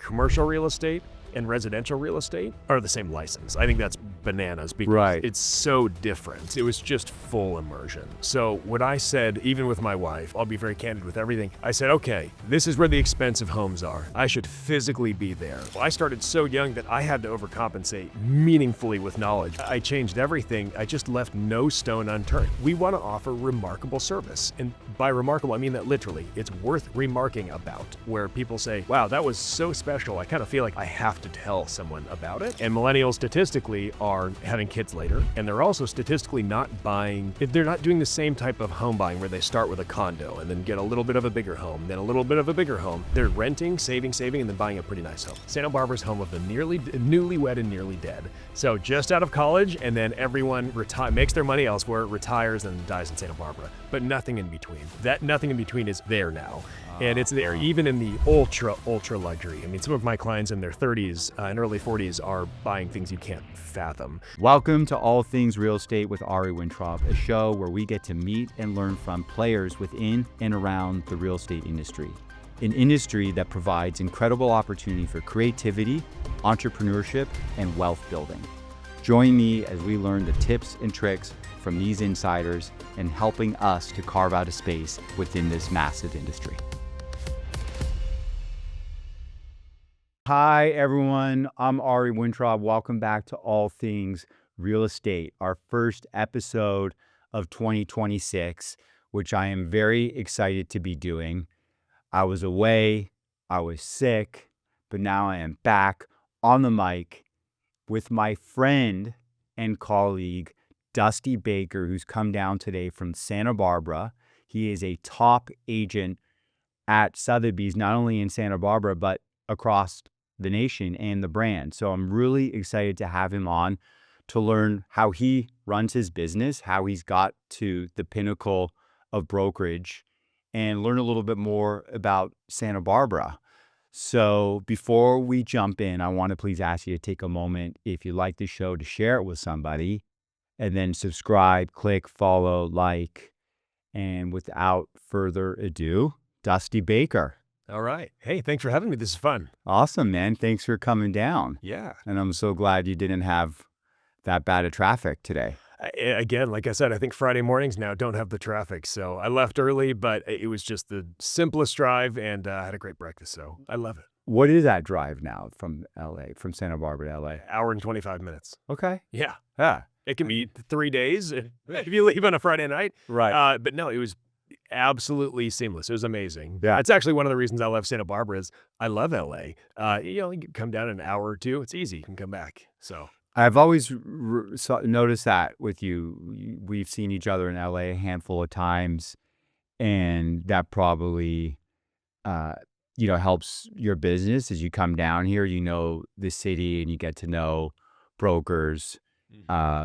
commercial real estate and residential real estate are the same license. I think that's bananas because it's so different. It was just full immersion. So what I said, even with my wife, I'll be very candid with everything. I said, okay, this is where the expensive homes are. I should physically be there. Well, I started so young that I had to overcompensate meaningfully with knowledge. I changed everything. I just left no stone unturned. We want to offer remarkable service. And by remarkable, I mean that literally. It's worth remarking about, where people say, wow, that was so special. I kind of feel like I have to tell someone about it. And millennials statistically are having kids later, and they're also statistically not buying, they're not doing the same type of home buying where they start with a condo and then get a little bit of a bigger home, then a little bit of a bigger home. They're renting, saving, and then buying a pretty nice home. Santa Barbara's home of the newlywed and nearly dead. So just out of college, and then everyone makes their money elsewhere, retires, and dies in Santa Barbara. But nothing in between. That nothing in between is there now. And it's there even in the ultra luxury. I mean, some of my clients in their 30s and early 40s are buying things you can't fathom. Welcome to All Things Real Estate with Ari Wintraub, a show where we get to meet and learn from players within and around the real estate industry. An industry that provides incredible opportunity for creativity, entrepreneurship, and wealth building. Join me as we learn the tips and tricks from these insiders and helping us to carve out a space within this massive industry. Hi, everyone. I'm Ari Wintraub. Welcome back to All Things Real Estate, our first episode of 2026, which I am very excited to be doing. I was away, I was sick, but now I am back on the mic with my friend and colleague, Dusty Baker, who's come down today from Santa Barbara. He is a top agent at Sotheby's, not only in Santa Barbara, but across the nation and the brand. So I'm really excited to have him on to learn how he runs his business, how he's got to the pinnacle of brokerage, and learn a little bit more about Santa Barbara. So before we jump in, I want to please ask you to take a moment, if you like the show, to share it with somebody, and then subscribe, click, follow, like, and without further ado, Dusty Baker. All right. Hey, thanks for having me. This is fun. Awesome, man. Thanks for coming down. Yeah. And I'm so glad you didn't have that bad of traffic today. Again, like I said, I think Friday mornings now don't have the traffic. So I left early, but it was just the simplest drive, and I had a great breakfast. So I love it. What is that drive now from LA, from Santa Barbara to LA? Hour and 25 minutes. Okay. Yeah. Yeah. It can be 3 days if you leave on a Friday night. Right. But no, it was absolutely seamless. It was amazing. Yeah. It's actually one of the reasons I love Santa Barbara is I love LA. You can come down in an hour or two. It's easy. You can come back. So I've always noticed that with you. We've seen each other in LA a handful of times, and that probably, helps your business as you come down here. You know the city, and you get to know brokers.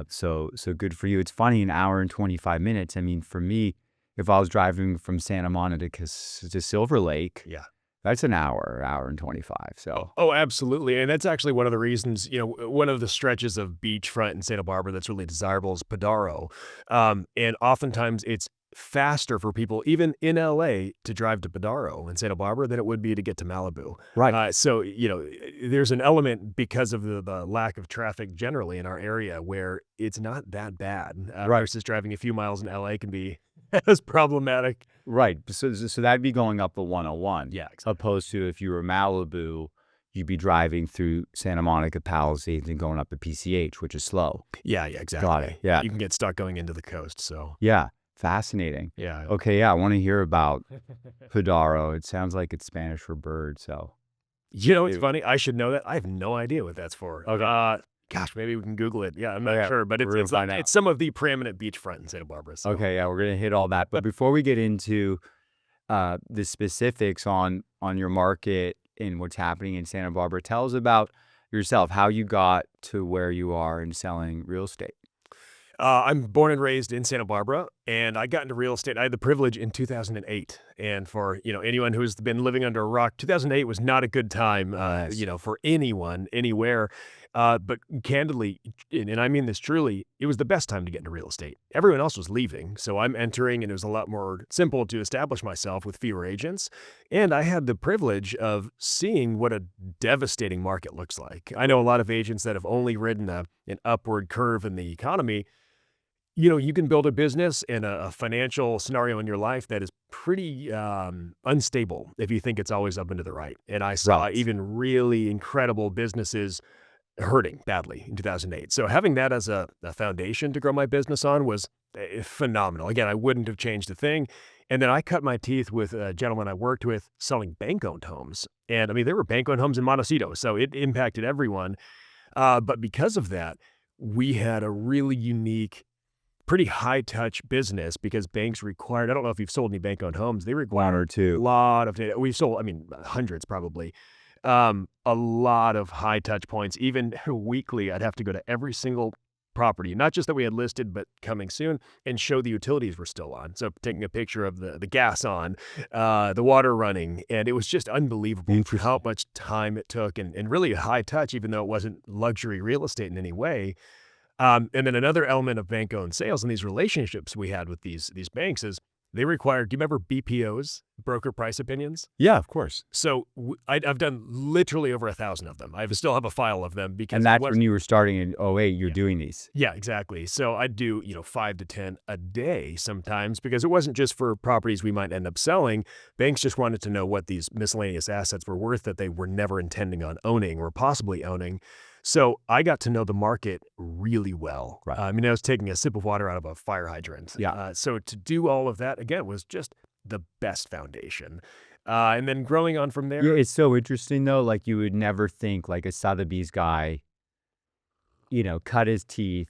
So good for you. It's funny, an hour and 25 minutes. I mean, for me, if I was driving from Santa Monica to Silver Lake, yeah, that's an hour and 25. So oh, absolutely. And that's actually one of the reasons, one of the stretches of beachfront in Santa Barbara that's really desirable is Padaro. And oftentimes it's faster for people, even in LA, to drive to Padaro in Santa Barbara than it would be to get to Malibu. Right. So, there's an element because of the lack of traffic generally in our area where it's not that bad. Versus driving a few miles in LA can be as problematic. Right. So that'd be going up the 101. Yeah, exactly. Opposed to if you were Malibu, you'd be driving through Santa Monica Palisades and going up the PCH, which is slow. Yeah, exactly. Got it. Yeah. You can get stuck going into the coast. So yeah. Fascinating. Yeah. Okay. Yeah. I want to hear about Padaro. It sounds like it's Spanish for bird. So, it's funny. I should know that. I have no idea what that's for. Okay. Gosh, maybe we can Google it. Yeah, I'm not sure, but it's some of the preeminent beachfront in Santa Barbara. So. Okay. Yeah. We're going to hit all that. But before we get into the specifics on your market and what's happening in Santa Barbara, tell us about yourself, how you got to where you are in selling real estate. I'm born and raised in Santa Barbara, and I got into real estate. I had the privilege in 2008 And for, anyone who's been living under a rock, 2008 was not a good time, for anyone, anywhere. But candidly, and I mean this truly, it was the best time to get into real estate. Everyone else was leaving. So I'm entering, and it was a lot more simple to establish myself with fewer agents. And I had the privilege of seeing what a devastating market looks like. I know a lot of agents that have only ridden an upward curve in the economy. You can build a business and a financial scenario in your life that is pretty unstable if you think it's always up and to the right. And I saw Right. even really incredible businesses hurting badly in 2008. So having that as a foundation to grow my business on was phenomenal. Again, I wouldn't have changed a thing. And then I cut my teeth with a gentleman I worked with selling bank-owned homes. And I mean, there were bank-owned homes in Montecito, so it impacted everyone. But because of that, we had a really unique, pretty high touch business because banks required, I don't know if you've sold any bank-owned homes, they require One or a two. lot of data. We sold, I mean, hundreds probably. A lot of high touch points. Even weekly, I'd have to go to every single property, not just that we had listed, but coming soon, and show the utilities were still on. So taking a picture of the gas on, the water running, and it was just unbelievable for how much time it took and really high touch, even though it wasn't luxury real estate in any way. And then another element of bank-owned sales and these relationships we had with these banks is they require, do you remember BPOs, broker price opinions? Yeah, of course. So I've done literally over 1,000 of them. I still have a file of them because And that's when you were starting in '08, you're doing these. yeah, exactly. So I'd do, 5 to 10 a day sometimes because it wasn't just for properties we might end up selling. Banks just wanted to know what these miscellaneous assets were worth that they were never intending on owning or possibly owning. So I got to know the market really well. Right. I mean, I was taking a sip of water out of a fire hydrant. Yeah. So to do all of that, again, was just the best foundation. And then growing on from there. Yeah, it's so interesting though. Like you would never think like a Sotheby's guy, cut his teeth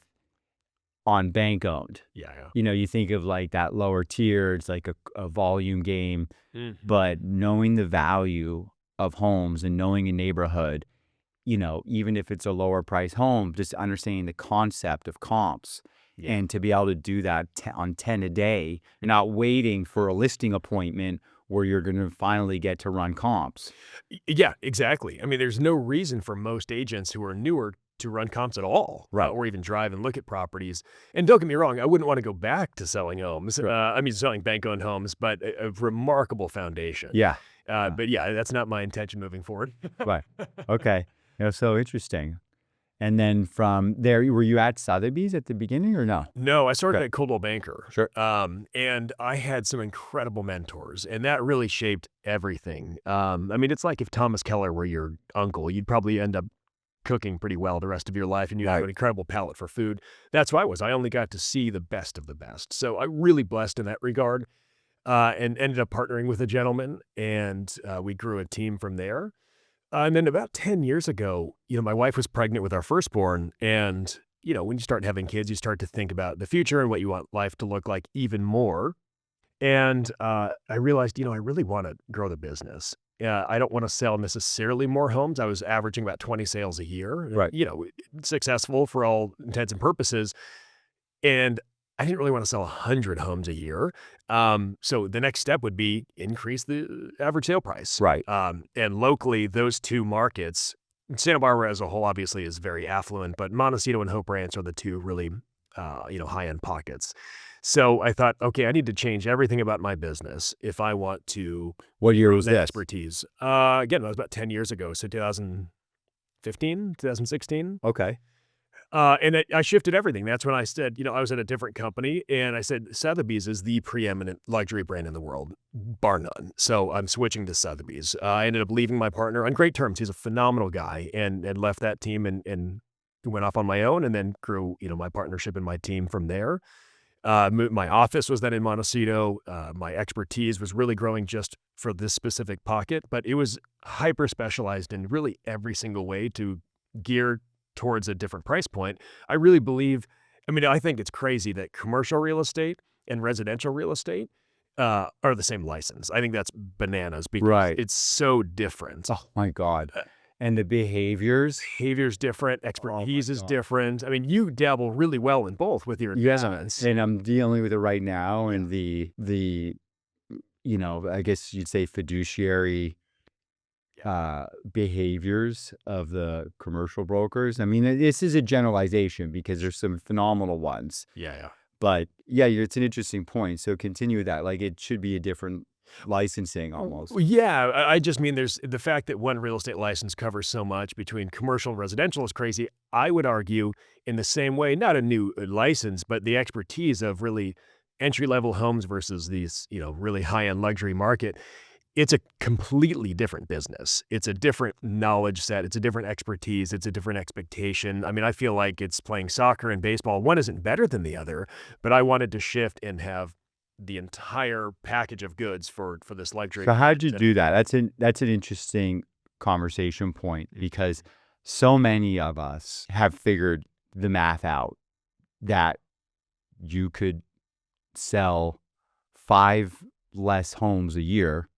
on bank owned. Yeah. You think of like that lower tier, it's like a volume game, Mhm. but knowing the value of homes and knowing a neighborhood, even if it's a lower price home, just understanding the concept of comps Yeah. and to be able to do that on 10 a day, you're not waiting for a listing appointment where you're going to finally get to run comps. Yeah, exactly. I mean, there's no reason for most agents who are newer to run comps at all, Right. or even drive and look at properties. And don't get me wrong, I wouldn't want to go back to selling homes. Sure. Selling bank-owned homes, but a remarkable foundation. Yeah. But yeah, that's not my intention moving forward. Right. Okay. So interesting. And then from there, were you at Sotheby's at the beginning or no? No, I started Okay. at Coldwell Banker. Sure. And I had some incredible mentors, and that really shaped everything. I mean, it's like if Thomas Keller were your uncle, you'd probably end up cooking pretty well the rest of your life, and you have Right. an incredible palate for food. That's who I was. I only got to see the best of the best. So I really blessed in that regard, and ended up partnering with a gentleman, and we grew a team from there. And then about 10 years ago, my wife was pregnant with our firstborn. And, when you start having kids, you start to think about the future and what you want life to look like even more. And I realized, I really want to grow the business. I don't want to sell necessarily more homes. I was averaging about 20 sales a year, Right. Successful for all intents and purposes. And I didn't really want to sell 100 homes a year. So the next step would be increase the average sale price. Right. And locally, those two markets, Santa Barbara as a whole obviously is very affluent, but Montecito and Hope Ranch are the two really, high-end pockets. So I thought, okay, I need to change everything about my business if I want to What year grow was that this? expertise. Again, that was about 10 years ago, so 2015, 2016. Okay. And I shifted everything. That's when I said, I was at a different company, and I said, Sotheby's is the preeminent luxury brand in the world, bar none. So I'm switching to Sotheby's. I ended up leaving my partner on great terms. He's a phenomenal guy, and left that team and went off on my own, and then grew, my partnership and my team from there. My office was then in Montecito. My expertise was really growing just for this specific pocket, but it was hyper specialized in really every single way to gear towards a different price point. I really believe, I think it's crazy that commercial real estate and residential real estate are the same license. I think that's bananas because Right. it's so different. Oh my God. And the behaviors. Behavior's different, expertise is God. different. I mean, you dabble really well in both with your investments. And I'm dealing with it right now. And the I guess you'd say fiduciary behaviors of the commercial brokers. I mean, this is a generalization because there's some phenomenal ones. Yeah. But yeah, it's an interesting point. So continue with that. Like it should be a different licensing almost. Yeah, I just mean there's the fact that one real estate license covers so much between commercial and residential is crazy. I would argue in the same way, not a new license, but the expertise of really entry-level homes versus these, really high-end luxury market. It's a completely different business. It's a different knowledge set. It's a different expertise. It's a different expectation. I mean, I feel like it's playing soccer and baseball. One isn't better than the other, but I wanted to shift and have the entire package of goods for this luxury. So how'd you do that? That's an interesting conversation point because so many of us have figured the math out that you could sell 5 less homes a year,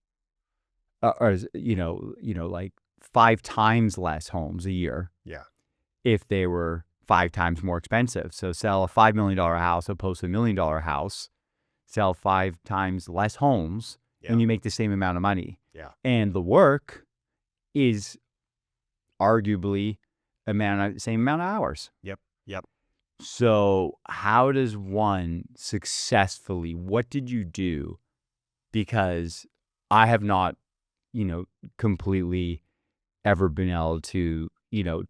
or like 5 times less homes a year. Yeah. If they were 5 times more expensive. So sell a $5 million house opposed to $1 million house. Sell 5 times less homes, and you make the same amount of money. Yeah. And the work is arguably the same amount of hours. Yep. So how does one successfully, what did you do? Because I have not, completely ever been able to,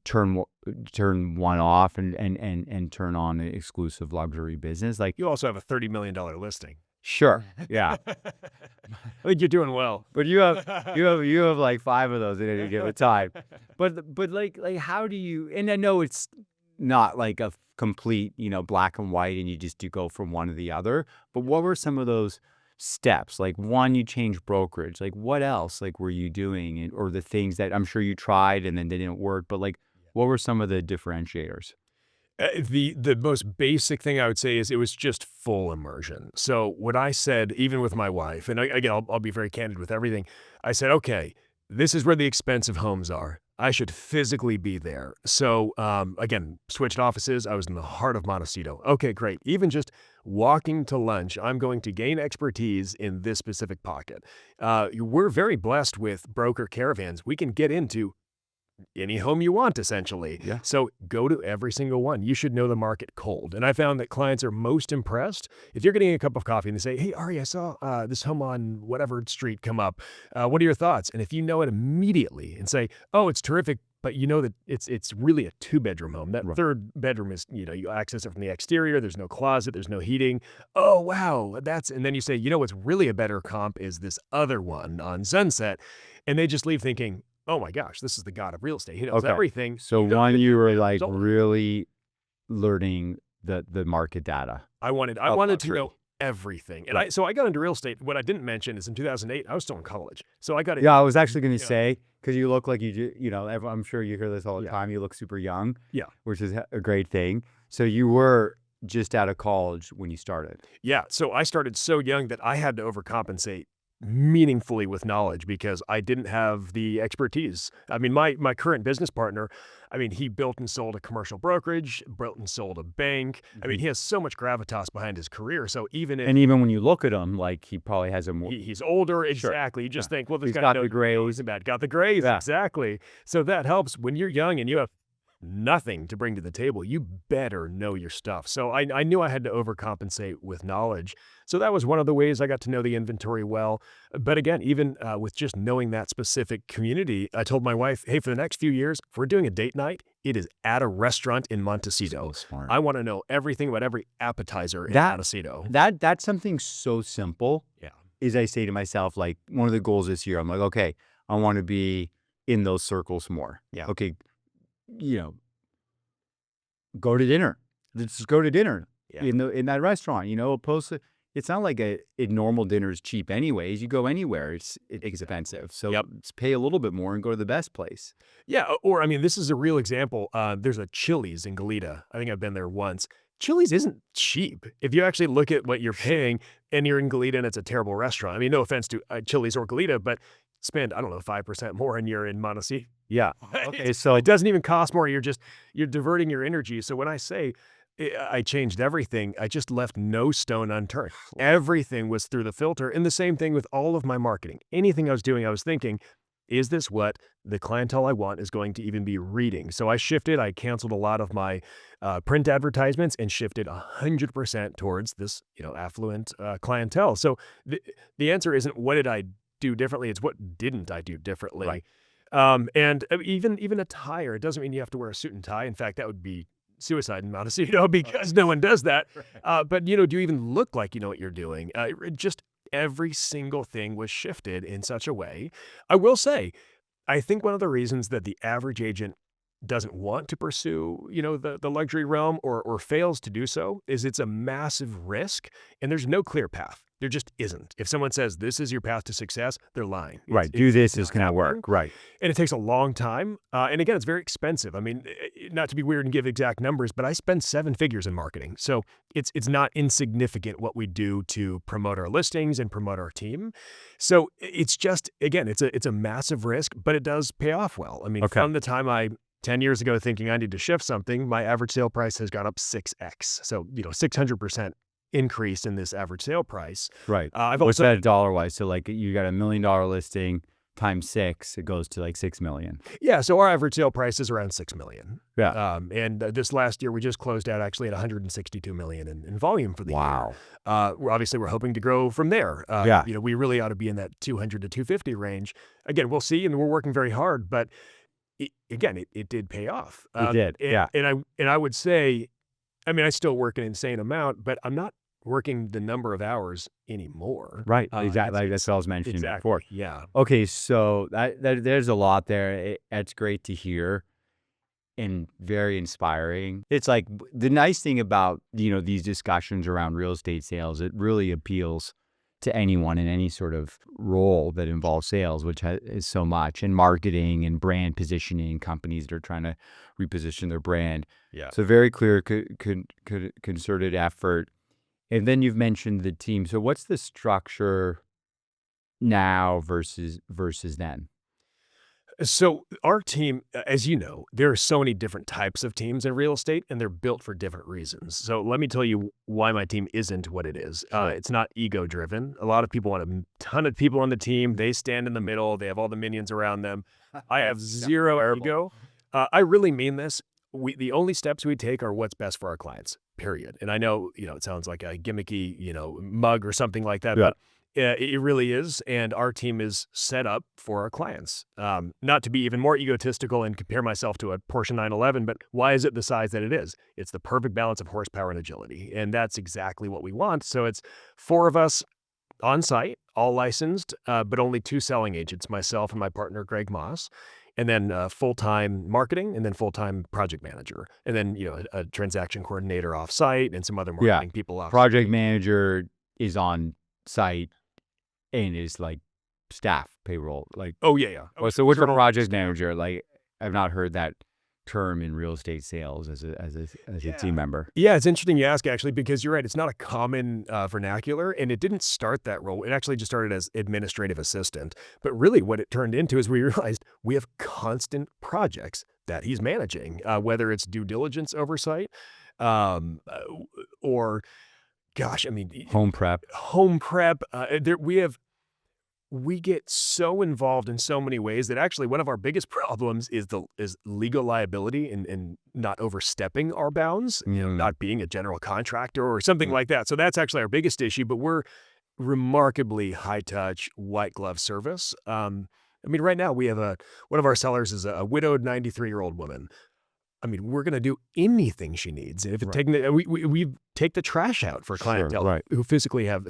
turn one off and turn on an exclusive luxury business. Like You also have a $30 million listing. Sure. Yeah. I think you're doing well. But you have like 5 of those at any given time. But like how do you, and I know it's not like a complete, black and white and you just do go from one to the other, but what were some of those steps? Like one, you changed brokerage. Like what else were you doing, or the things that I'm sure you tried and then they didn't work, but like what were some of the differentiators? The most basic thing I would say is it was just full immersion. So what I said, even with my wife, and again, I'll be very candid with everything. I said, okay, this is where the expensive homes are. I should physically be there. So again, switched offices. I was in the heart of Montecito. Okay, great. Even just walking to lunch, I'm going to gain expertise in this specific pocket. We're very blessed with broker caravans. We can get into any home you want, essentially. Yeah. So go to every single one. You should know the market cold. And I found that clients are most impressed if you're getting a cup of coffee and they say, hey, Ari, I saw this home on whatever street come up. What are your thoughts? And if you know it immediately and say, oh, it's terrific, but you know that it's really a 2-bedroom home. That third bedroom is, you access it from the exterior. There's no closet. There's no heating. Oh, wow. And then you say, what's really a better comp is this other one on Sunset. And they just leave thinking, oh my gosh, this is the god of real estate. He knows everything. So one, you were like really learning the market data. I wanted to know everything. And so I got into real estate. What I didn't mention is in 2008, I was still in college. So I got it. Yeah, I was actually going to say, because you look like I'm sure you hear this all the time. You look super young. Yeah. Which is a great thing. So you were just out of college when you started. Yeah. So I started so young that I had to overcompensate meaningfully with knowledge because I didn't have the expertise. I mean, my current business partner, he built and sold a commercial brokerage, built and sold a bank. I mean, he has so much gravitas behind his career. So even when you look at him, like he probably has a more... He's older, exactly. You just think, well, this he's guy got the grays. Got the grays, exactly. So that helps when you're young and you have nothing to bring to the table. You better know your stuff. So I knew I had to overcompensate with knowledge. So that was one of the ways I got to know the inventory well. But again, even with just knowing that specific community, I told my wife, hey, for the next few years, if we're doing a date night, it is at a restaurant in Montecito. So smart. I want to know everything about every appetizer in Montecito. That's something so simple. Yeah. Is I say to myself, like one of the goals this year, I'm like, okay, I want to be in those circles more. Yeah. Okay. Go to dinner. Just go to dinner in that restaurant. Opposed to, it's not like a normal dinner is cheap anyways. You go anywhere, it's expensive. So let's pay a little bit more and go to the best place. Yeah. Or this is a real example. There's a Chili's in Goleta. I think I've been there once. Chili's isn't cheap. If you actually look at what you're paying and you're in Goleta and it's a terrible restaurant. No offense to Chili's or Goleta, but spend, 5% more and you're in Montecito. Yeah. Okay. So it doesn't even cost more. You're diverting your energy. So when I say I changed everything. I just left no stone unturned. Everything was through the filter. And the same thing with all of my marketing. Anything I was doing, I was thinking, is this what the clientele I want is going to even be reading? So I shifted. I canceled a lot of my print advertisements and shifted 100% towards this, affluent clientele. So the answer isn't what did I do differently? It's what didn't I do differently? Right. And even attire, it doesn't mean you have to wear a suit and tie. In fact, that would be suicide in honestly, because no one does that. But, do you even look like you know what you're doing? Just every single thing was shifted in such a way. I will say, I think one of the reasons that the average agent doesn't want to pursue, the luxury realm or fails to do so is it's a massive risk and there's no clear path. There just isn't. If someone says this is your path to success, they're lying. Right. Do this is going to work. Right. And it takes a long time. And again, it's very expensive. I mean, not to be weird and give exact numbers, but I spend 7 figures in marketing. So it's not insignificant what we do to promote our listings and promote our team. So it's just, again, it's a massive risk, but it does pay off well. I mean, from the time 10 years ago thinking I need to shift something, my average sale price has gone up 6x. So, 600% increase in this average sale price. Right. I've What's also that dollar-wise? So like you got $1 million listing times 6, it goes to like 6 million. Yeah. So our average sale price is around 6 million. Yeah. And this last year we just closed out actually at 162 million in volume for the Wow. year. We're hoping to grow from there. Yeah. We really ought to be in that 200 to 250 range. Again, we'll see, and we're working very hard, but it did pay off. It did. Yeah. And I would say, I still work an insane amount, but I'm not working the number of hours anymore. Right. Exactly. That's what I was mentioning before. Yeah. Okay. So that there's a lot there. It's great to hear and very inspiring. It's like the nice thing about, these discussions around real estate sales, it really appeals to anyone in any sort of role that involves sales, which is so much, and marketing and brand positioning, companies that are trying to reposition their brand. Yeah. So very clear, concerted effort. And then you've mentioned the team. So what's the structure now versus then? So our team, as you know, there are so many different types of teams in real estate, and they're built for different reasons. So let me tell you why my team isn't what it is. It's not ego-driven. A lot of people want a ton of people on the team. They stand in the middle. They have all the minions around them. I have zero ego. I really mean this. The only steps we take are what's best for our clients, period. And I know, it sounds like a gimmicky, mug or something like that, but it really is. And our team is set up for our clients. Not to be even more egotistical and compare myself to a Porsche 911, but why is it the size that it is? It's the perfect balance of horsepower and agility. And that's exactly what we want. So it's 4 of us on site, all licensed, but only 2 selling agents, myself and my partner, Greg Moss. And then full-time marketing, and then full-time project manager, and then a transaction coordinator off-site, and some other marketing people off. Project manager is on site and is like staff payroll. Like So what's a project manager? Like I've not heard that term in real estate sales as a team member. Yeah, it's interesting you ask, actually, because you're right. It's not a common vernacular, and it didn't start that role. It actually just started as administrative assistant. But really what it turned into is we realized we have constant projects that he's managing, whether it's due diligence oversight or, home prep. We get so involved in so many ways that actually one of our biggest problems is legal liability and not overstepping our bounds, not being a general contractor or something like that. So that's actually our biggest issue, but we're remarkably high touch, white glove service. Right now we have one of our sellers is a widowed 93-year-old woman. We're going to do anything she needs. If we take the trash out for clientele who physically have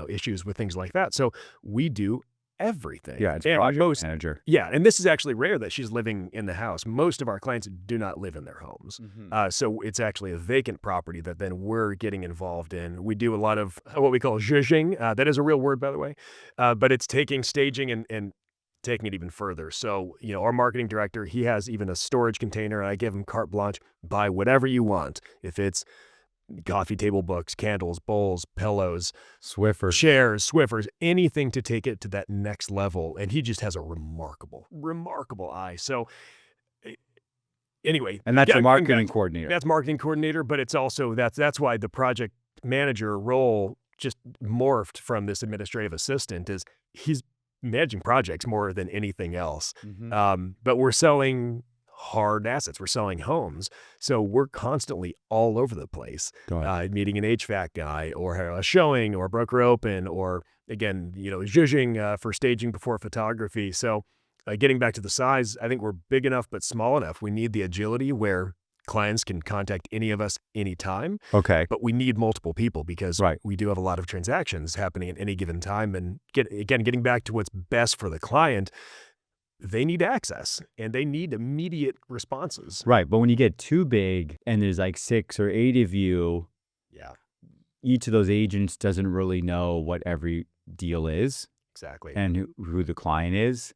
issues with things like that. So we do everything. Yeah, it's project manager. Yeah, and this is actually rare that she's living in the house. Most of our clients do not live in their homes. Mm-hmm. So it's actually a vacant property that then we're getting involved in. We do a lot of what we call zhuzhing. That is a real word, by the way. But it's taking staging and taking it even further. So, our marketing director, he has even a storage container, and I give him carte blanche, buy whatever you want. If it's coffee table books, candles, bowls, pillows, chairs, Swiffers, anything to take it to that next level. And he just has a remarkable eye. So anyway. And that's a marketing coordinator. That's marketing coordinator, but it's also, that's why the project manager role just morphed from this administrative assistant. Is he's managing projects more than anything else. But we're selling hard assets. We're selling homes. So we're constantly all over the place, meeting an HVAC guy or a showing or a broker open, or again, zhuzhing for staging before photography. So getting back to the size, I think we're big enough but small enough. We need the agility where clients can contact any of us anytime. Okay. But we need multiple people because we do have a lot of transactions happening at any given time. And getting back to what's best for the client, they need access and they need immediate responses. Right. But when you get too big and there's like 6 or 8 of you, each of those agents doesn't really know what every deal is. Exactly. And who the client is.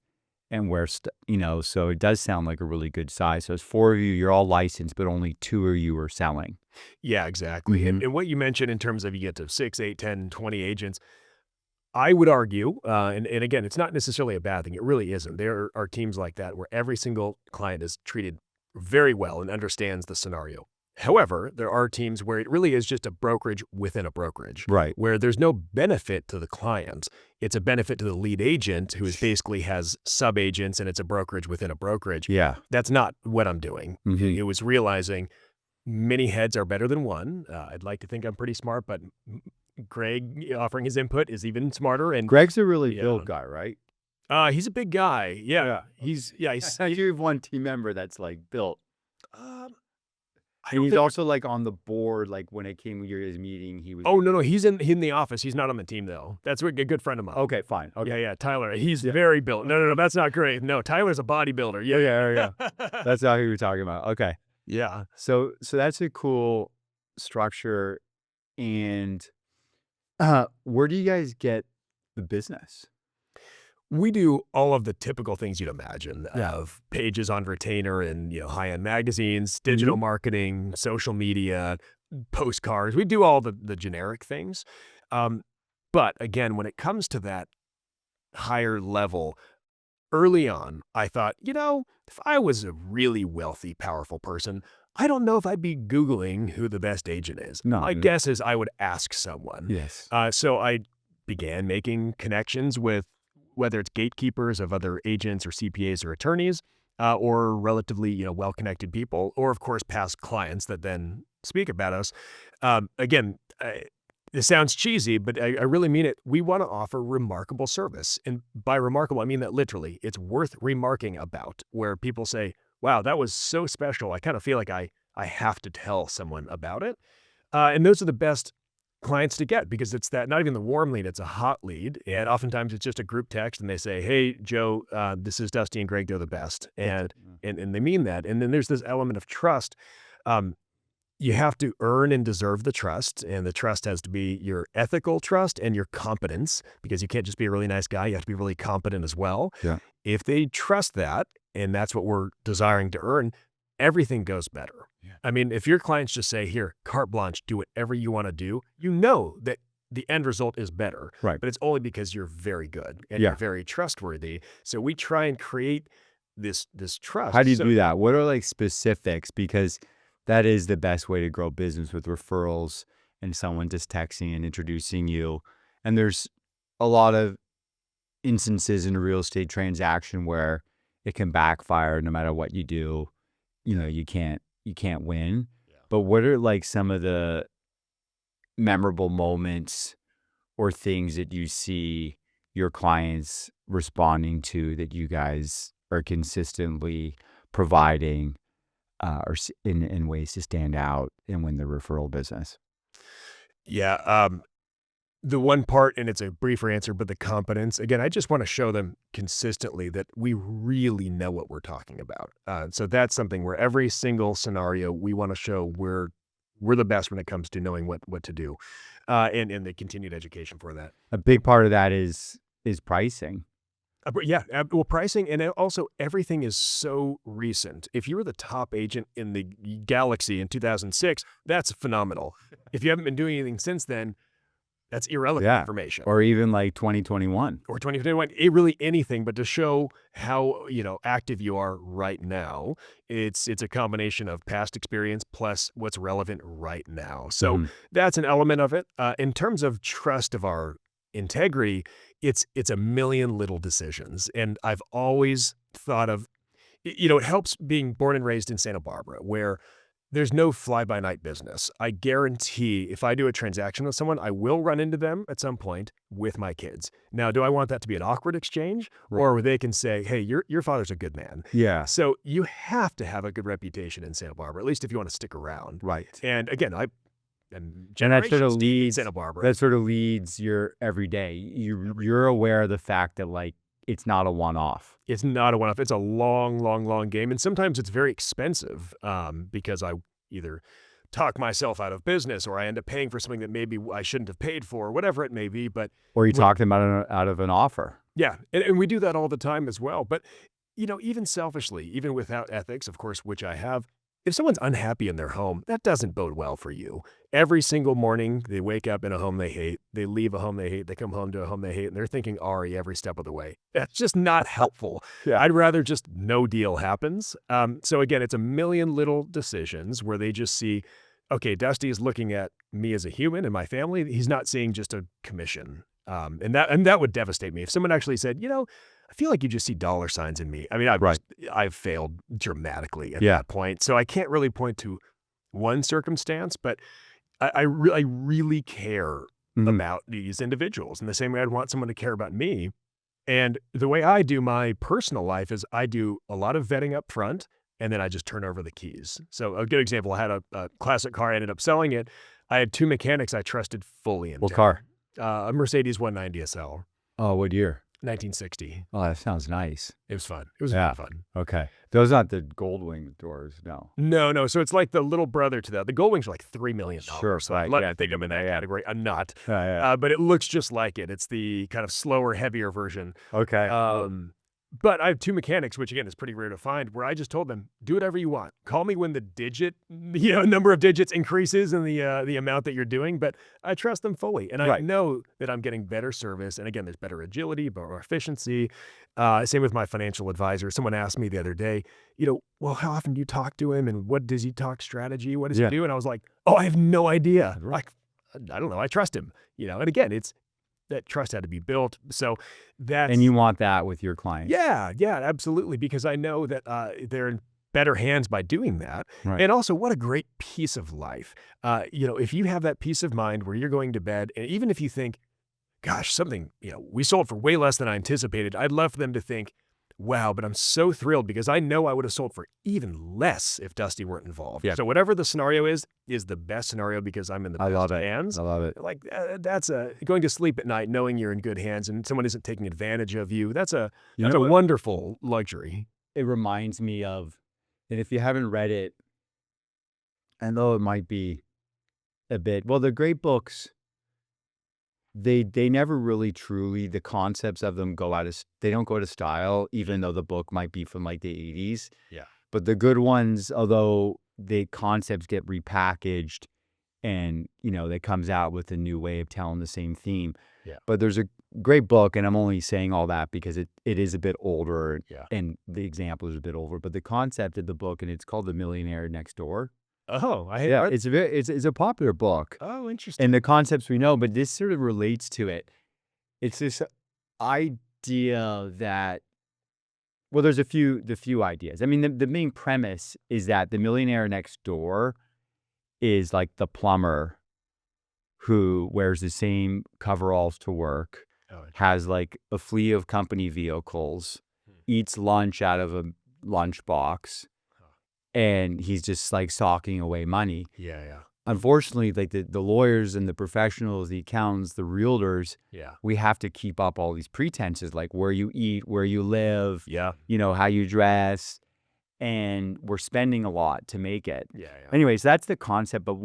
And where, so it does sound like a really good size. So it's 4 of you, you're all licensed, but only 2 of you are selling. Yeah, exactly. And what you mentioned in terms of you get to 6, 8, 10, 20 agents, I would argue, and again, it's not necessarily a bad thing. It really isn't. There are teams like that where every single client is treated very well and understands the scenario. However, there are teams where it really is just a brokerage within a brokerage, where there's no benefit to the client. It's a benefit to the lead agent who basically has sub-agents, and it's a brokerage within a brokerage. Yeah. That's not what I'm doing. It was realizing many heads are better than one. I'd like to think I'm pretty smart, but Greg offering his input is even smarter. And Greg's a really built guy, right? He's a big guy. Yeah. He's you have one team member that's like built. And he's also like on the board, like when it came to his meeting, he was. Oh, no, he's in the office. He's not on the team, though. That's a good friend of mine. Okay, fine. Okay. Yeah, Tyler. He's very built. No, that's not great. No, Tyler's a bodybuilder. Yeah. That's not who you're talking about. Okay. Yeah. So that's a cool structure. And where do you guys get the business? We do all of the typical things you'd imagine of pages on retainer and high-end magazines, digital marketing, social media, postcards. We do all the generic things. But again, when it comes to that higher level, early on, I thought, if I was a really wealthy, powerful person, I don't know if I'd be Googling who the best agent is. No. My guess is I would ask someone. Yes. So I began making connections with whether it's gatekeepers of other agents or CPAs or attorneys, or relatively well-connected people, or of course past clients that then speak about us. Again, this sounds cheesy, but I really mean it. We want to offer remarkable service, and by remarkable, I mean that literally. It's worth remarking about, where people say, "Wow, that was so special. I kind of feel like I have to tell someone about it," and those are the best clients to get, because it's that, not even the warm lead, it's a hot lead. And oftentimes it's just a group text and they say, "Hey, Joe, this is Dusty and Greg, they're the best." And they mean that. And then there's this element of trust. You have to earn and deserve the trust. And the trust has to be your ethical trust and your competence, because you can't just be a really nice guy. You have to be really competent as well. Yeah. If they trust that, and that's what we're desiring to earn, everything goes better. Yeah. I mean, if your clients just say, "Here, carte blanche, do whatever you want to do," that the end result is better. Right. But it's only because you're very good and you're very trustworthy. So we try and create this trust. How do you do that? What are like specifics? Because that is the best way to grow business, with referrals and someone just texting and introducing you. And there's a lot of instances in a real estate transaction where it can backfire no matter what you do. You can't win. Yeah. But what are like some of the memorable moments or things that you see your clients responding to that you guys are consistently providing or in ways to stand out and win the referral business? Yeah. The one part, and it's a briefer answer, but the competence, again, I just want to show them consistently that we really know what we're talking about. So that's something where every single scenario, we want to show we're the best when it comes to knowing what to do, and the continued education for that. A big part of that is pricing. Well, pricing, and also everything is so recent. If you were the top agent in the galaxy in 2006, that's phenomenal. If you haven't been doing anything since then, That's irrelevant information. Or even like 2021. Or 2021, really anything, but to show how, active you are right now. It's a combination of past experience plus what's relevant right now. So that's an element of it. In terms of trust of our integrity, it's a million little decisions. And I've always thought of, it helps being born and raised in Santa Barbara, where there's no fly-by-night business. I guarantee if I do a transaction with someone, I will run into them at some point with my kids. Now, do I want that to be an awkward exchange? Right. Or where they can say, hey, your father's a good man. Yeah. So you have to have a good reputation in Santa Barbara, at least if you want to stick around. Right. And again, and that sort of leads Santa Barbara. That sort of leads your everyday. You're aware of the fact that like it's not a one-off. It's not a one-off. It's a long, long, long game. And sometimes it's very expensive because I either talk myself out of business or I end up paying for something that maybe I shouldn't have paid for, or whatever it may be. Or you talk them out of an offer. Yeah. And we do that all the time as well. But, even selfishly, even without ethics, of course, which I have, if someone's unhappy in their home, that doesn't bode well for you. Every single morning, they wake up in a home they hate. They leave a home they hate. They come home to a home they hate, and they're thinking Ari every step of the way. That's just not helpful. Yeah. I'd rather just no deal happens. So again, it's a million little decisions where they just see, okay, Dusty is looking at me as a human and my family. He's not seeing just a commission. And that would devastate me. If someone actually said, I feel like you just see dollar signs in me. I mean, I've failed dramatically at that point. So I can't really point to one circumstance, but I really care about these individuals in the same way I'd want someone to care about me. And the way I do my personal life is I do a lot of vetting up front, and then I just turn over the keys. So a good example, I had a classic car. I ended up selling it. I had two mechanics I trusted fully in What town. car? A Mercedes 190 SL. Oh, what year? 1960. Oh, that sounds nice. It was fun. It was really fun. Okay. Those aren't the Goldwing doors, no. No. So it's like the little brother to that. The Goldwings are like $3 million. Sure. So I think I'm in that category. I'm not. Yeah. But it looks just like it. It's the kind of slower, heavier version. Okay. But I have two mechanics, which again is pretty rare to find, where I just told them, do whatever you want. Call me when the number of digits increases in the amount that you're doing, but I trust them fully. And I know that I'm getting better service. And again, there's better agility, more efficiency. Same with my financial advisor. Someone asked me the other day, well, how often do you talk to him? And what does he talk strategy? What does he do? And I was like, I have no idea. Like, I don't know. I trust him, and again, that trust had to be built. So and you want that with your clients. Yeah, absolutely. Because I know that they're in better hands by doing that. Right. And also what a great piece of life. If you have that peace of mind where you're going to bed, and even if you think, gosh, something, we sold for way less than I anticipated, I'd love for them to think, wow, but I'm so thrilled because I know I would have sold for even less if Dusty weren't involved. Yeah. So whatever the scenario is the best scenario because I'm in the best hands. I love it. Like that's going to sleep at night knowing you're in good hands and someone isn't taking advantage of you. That's a wonderful luxury. It reminds me of, and if you haven't read it, and though it might be a bit, well, the great books, they never really truly, the concepts of them they don't go out of style, even though the book might be from like the 80s. Yeah. But the good ones, although the concepts get repackaged and, they comes out with a new way of telling the same theme. Yeah. But there's a great book, and I'm only saying all that because it is a bit older and the example is a bit older, but the concept of the book, and it's called The Millionaire Next Door. Oh, it's a popular book. Oh, interesting. And the concepts we know, but this sort of relates to it. It's this idea that, well, there's the few ideas. I mean, the main premise is that the millionaire next door is like the plumber who wears the same coveralls to work, has like a fleet of company vehicles, eats lunch out of a lunchbox. And he's just like socking away money. Yeah. Unfortunately, like the lawyers and the professionals, the accountants, the realtors, we have to keep up all these pretenses, like where you eat, where you live, how you dress, and we're spending a lot to make it. Yeah. Anyways, that's the concept. But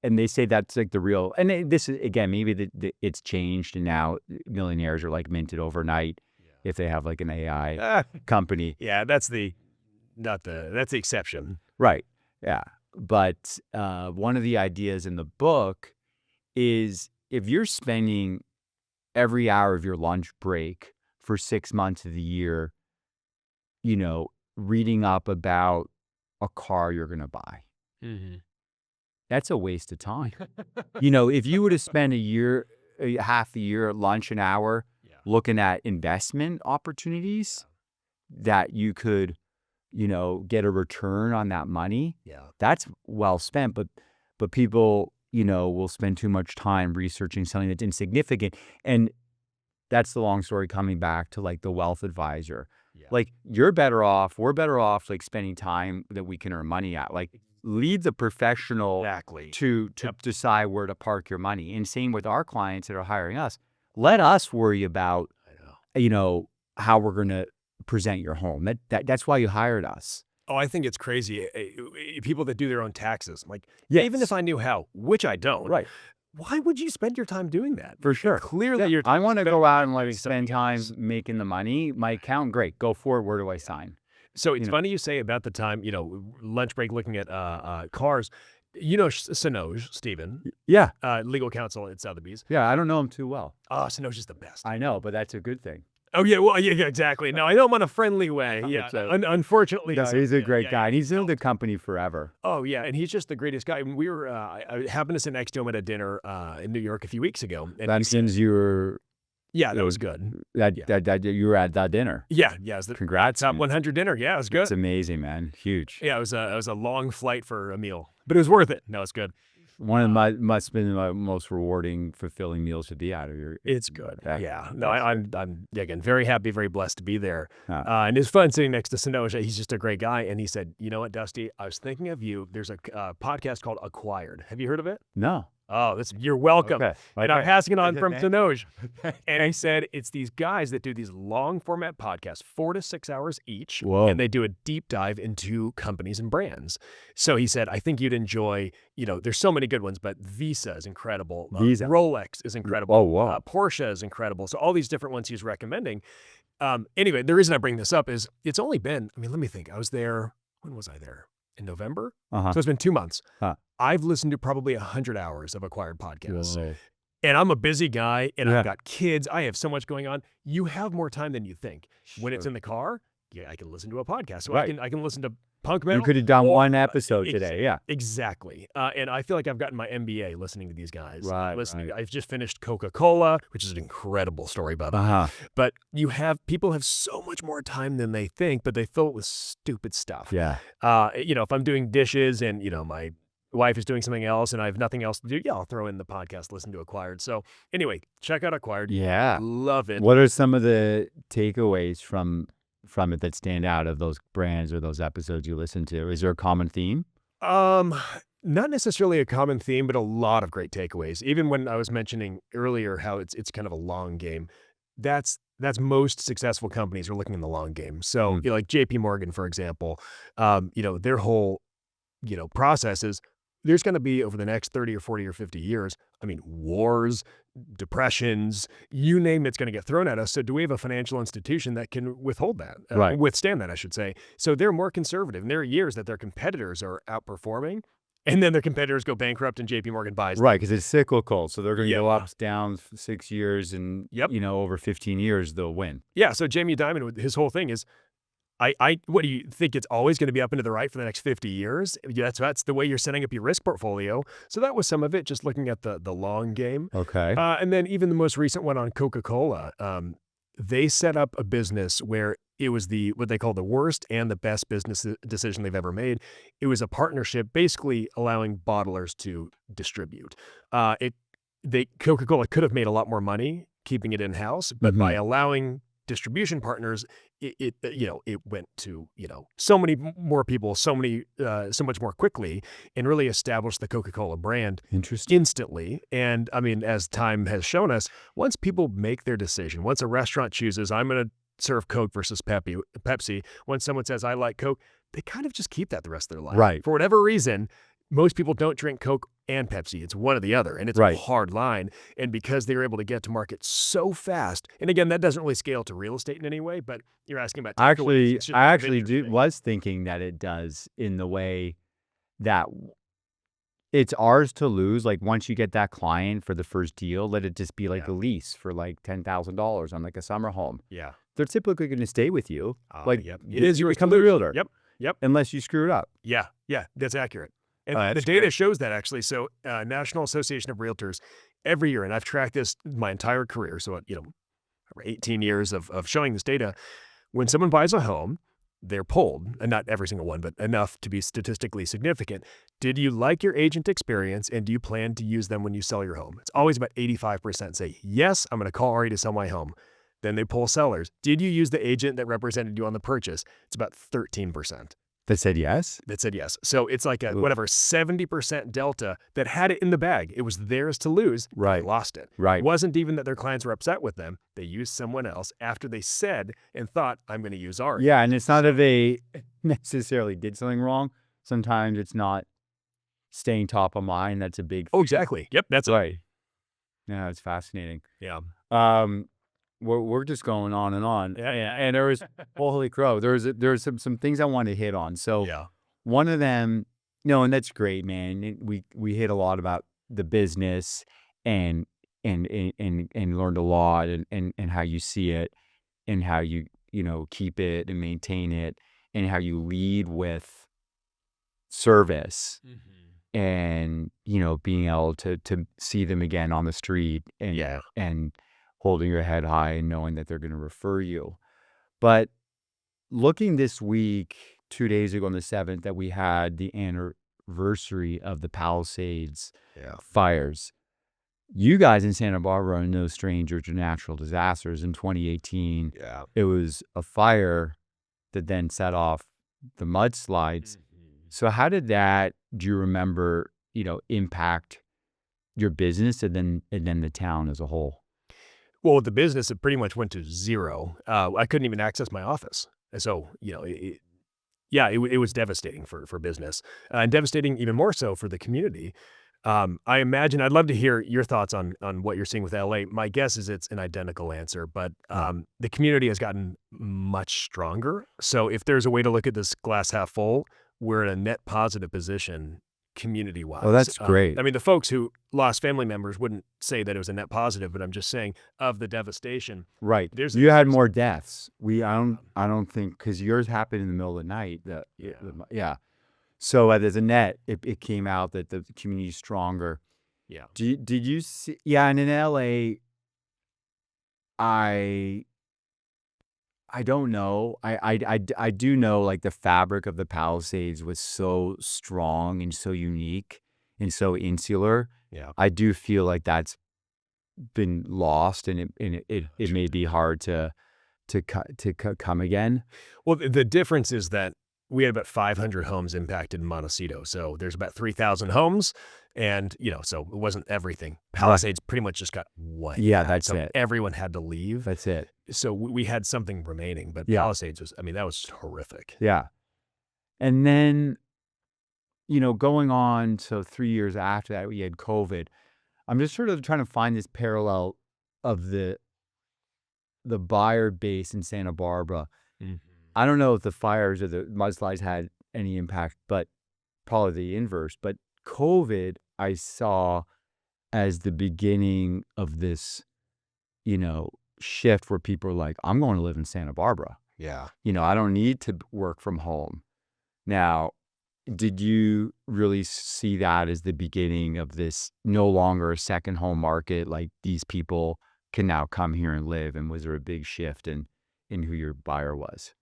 and they say that's like the real, and this is, again, maybe it's changed and now millionaires are like minted overnight if they have like an AI company. Yeah, that's the exception. Right. Yeah. But one of the ideas in the book is if you're spending every hour of your lunch break for 6 months of the year, reading up about a car you're going to buy, that's a waste of time. If you were to spend half a year at lunch, an hour, looking at investment opportunities that you could, get a return on that money, that's well spent. But people, will spend too much time researching something that's insignificant. And that's the long story coming back to like the wealth advisor. Like we're better off like spending time that we can earn money at. Like lead the professional to decide where to park your money. And same with our clients that are hiring us. Let us worry about, how we're going to present your home. That's why you hired us. Oh, I think it's crazy. People that do their own taxes. I'm like, even if I knew how, which I don't. Right. Why would you spend your time doing that? For sure. Clearly, I want to go out and spend time making the money. My accountant, great. Go for it. Where do I sign? So it's funny you say about the time, lunch break looking at cars. Sinoj, Stephen. Yeah. Legal counsel at Sotheby's. Yeah, I don't know him too well. Oh, Sinoj is the best. I know, but that's a good thing. Oh, yeah, well, yeah, exactly. No, I know him on a friendly way. Yeah, unfortunately. No, he's a great guy, and he's in the company forever. Oh, yeah, and he's just the greatest guy. We were, I happened to sit next to him at a dinner in New York a few weeks ago. And that means you were... Yeah, that was good. That you were at that dinner. Yeah. Congrats. Top 100 dinner. Yeah, it was good. It's amazing, man. Huge. Yeah, it was a long flight for a meal, but it was worth it. No, it's good. One of my must have been my most rewarding, fulfilling meals to be out of your. It's good. Yeah. No, I'm again very happy, very blessed to be there. And it's fun sitting next to Sinoj. He's just a great guy. And he said, "You know what, Dusty? I was thinking of you. There's a podcast called Acquired. Have you heard of it?" No. Oh, you're welcome. Okay. And I'm passing it on from Sinoj. And I said, it's these guys that do these long format podcasts, 4 to 6 hours each. Whoa. And they do a deep dive into companies and brands. So he said, I think you'd enjoy, there's so many good ones, but Visa is incredible. Visa. Rolex is incredible. Oh, wow. Porsche is incredible. So all these different ones he's recommending. Anyway, the reason I bring this up is it's only been, let me think. I was there, when was I there? In November? So it's been 2 months. I've listened to probably 100 hours of Acquired podcasts. Whoa. And I'm a busy guy, and I've got kids. I have so much going on. You have more time than you think. When it's in the car, I can listen to a podcast. So I can listen to punk metal. You could have done one episode today. Yeah. Exactly. And I feel like I've gotten my MBA listening to these guys. Right. I've just finished Coca-Cola, which is an incredible story, by the way. But people have so much more time than they think, but they fill it with stupid stuff. Yeah. If I'm doing dishes and, my wife is doing something else and I have nothing else to do, I'll throw in the podcast, listen to Acquired. So anyway, check out Acquired. Yeah. Love it. What are some of the takeaways from it that stand out of those brands or those episodes you listen to? Is there a common theme? Not necessarily a common theme, but a lot of great takeaways. Even when I was mentioning earlier how it's kind of a long game, that's most successful companies are looking in the long game. So like JP Morgan, for example, their whole, process is there's going to be over the next 30 or 40 or 50 years, wars, depressions, you name it's going to get thrown at us. So do we have a financial institution that can withstand that, I should say. So they're more conservative. And there are years that their competitors are outperforming, and then their competitors go bankrupt and JP Morgan buys them. Right, because it's cyclical. So they're going to go ups, downs, 6 years, and over 15 years, they'll win. Yeah, so Jamie Dimon, his whole thing is, what do you think? It's always going to be up and to the right for the next 50 years? That's the way you're setting up your risk portfolio. So that was some of it, just looking at the long game. Okay. And then even the most recent one on Coca-Cola, they set up a business where it was what they call the worst and the best business decision they've ever made. It was a partnership, basically allowing bottlers to distribute. Coca-Cola could have made a lot more money keeping it in-house, but by allowing distribution partners, it went to, so many more people, so much more quickly, and really established the Coca-Cola brand instantly. And as time has shown us, once people make their decision, once a restaurant chooses, I'm going to serve Coke versus Pepsi, when someone says, I like Coke, they kind of just keep that the rest of their life. Right. For whatever reason, most people don't drink Coke and Pepsi. It's one or the other, and it's a hard line. And because they were able to get to market so fast, and again, that doesn't really scale to real estate in any way, but you're asking about takeaways. I actually was thinking that it does, in the way that it's ours to lose. Like once you get that client for the first deal, let it just be like a lease for like $10,000 on like a summer home. Yeah. They're typically going to stay with you. Like Yep. It is you yours to become the lose. realtor. Yep. Yep. Unless you screw it up. Yeah. Yeah. That's accurate. And That's the data great. shows that actually. So National Association of Realtors every year, and I've tracked this my entire career. So, 18 years of showing this data. When someone buys a home, they're polled, and not every single one, but enough to be statistically significant. Did you like your agent experience, and do you plan to use them when you sell your home? It's always about 85% say, yes, I'm going to call Ari to sell my home. Then they poll sellers. Did you use the agent that represented you on the purchase? It's about 13%. That said yes? That said yes. So it's like a 70% delta that had it in the bag. It was theirs to lose. Right. They lost it. Right. It wasn't even that their clients were upset with them. They used someone else after they said and thought, I'm going to use Ari. Yeah, and it's not that they necessarily did something wrong. Sometimes it's not staying top of mind. That's a big Oh, exactly. Yep. That's right. Yeah, it's fascinating. Yeah. We're just going on and on. Yeah. And there was holy crow. There's some things I want to hit on. So Yeah. one of them, and that's great, man. We hit a lot about the business and learned a lot and how you see it and how you keep it and maintain it and how you lead with service and being able to see them again on the street and holding your head high and knowing that they're going to refer you. But looking this week, 2 days ago on the 7th, that we had the anniversary of the Palisades fires. You guys in Santa Barbara are no stranger to natural disasters. In 2018, it was a fire that then set off the mudslides. So how did that, do you remember, impact your business and then the town as a whole? Well, the business, it pretty much went to zero. I couldn't even access my office. So, it was devastating for business and devastating even more so for the community. I imagine, I'd love to hear your thoughts on what you're seeing with LA. My guess is it's an identical answer, but the community has gotten much stronger. So if there's a way to look at this glass half full, we're in a net positive position community-wise. Oh, that's great. I mean, the folks who lost family members wouldn't say that it was a net positive, but I'm just saying of the devastation. Right. You had more deaths. I don't think, because yours happened in the middle of the night. So as a net, it came out that the community is stronger. Yeah. Did you see? Yeah, and in LA, I don't know. I do know, like, the fabric of the Palisades was so strong and so unique and so insular. Yeah. I do feel like that's been lost, and it may be hard to come again. Well, the difference is that we had about 500 homes impacted in Montecito. So there's about 3,000 homes. And, so it wasn't everything. Palisades pretty much just got wiped. Yeah, that's it. Everyone had to leave. That's it. So we had something remaining, but Palisades was, that was horrific. Yeah. And then, going on, so 3 years after that, we had COVID. I'm just sort of trying to find this parallel of the buyer base in Santa Barbara. Mm-hmm. I don't know if the fires or the mudslides had any impact, but probably the inverse. But COVID, I saw as the beginning of this, shift where people are like, I'm going to live in Santa Barbara. Yeah. I don't need to work from home. Now, did you really see that as the beginning of this no longer a second home market? Like, these people can now come here and live. And was there a big shift in who your buyer was?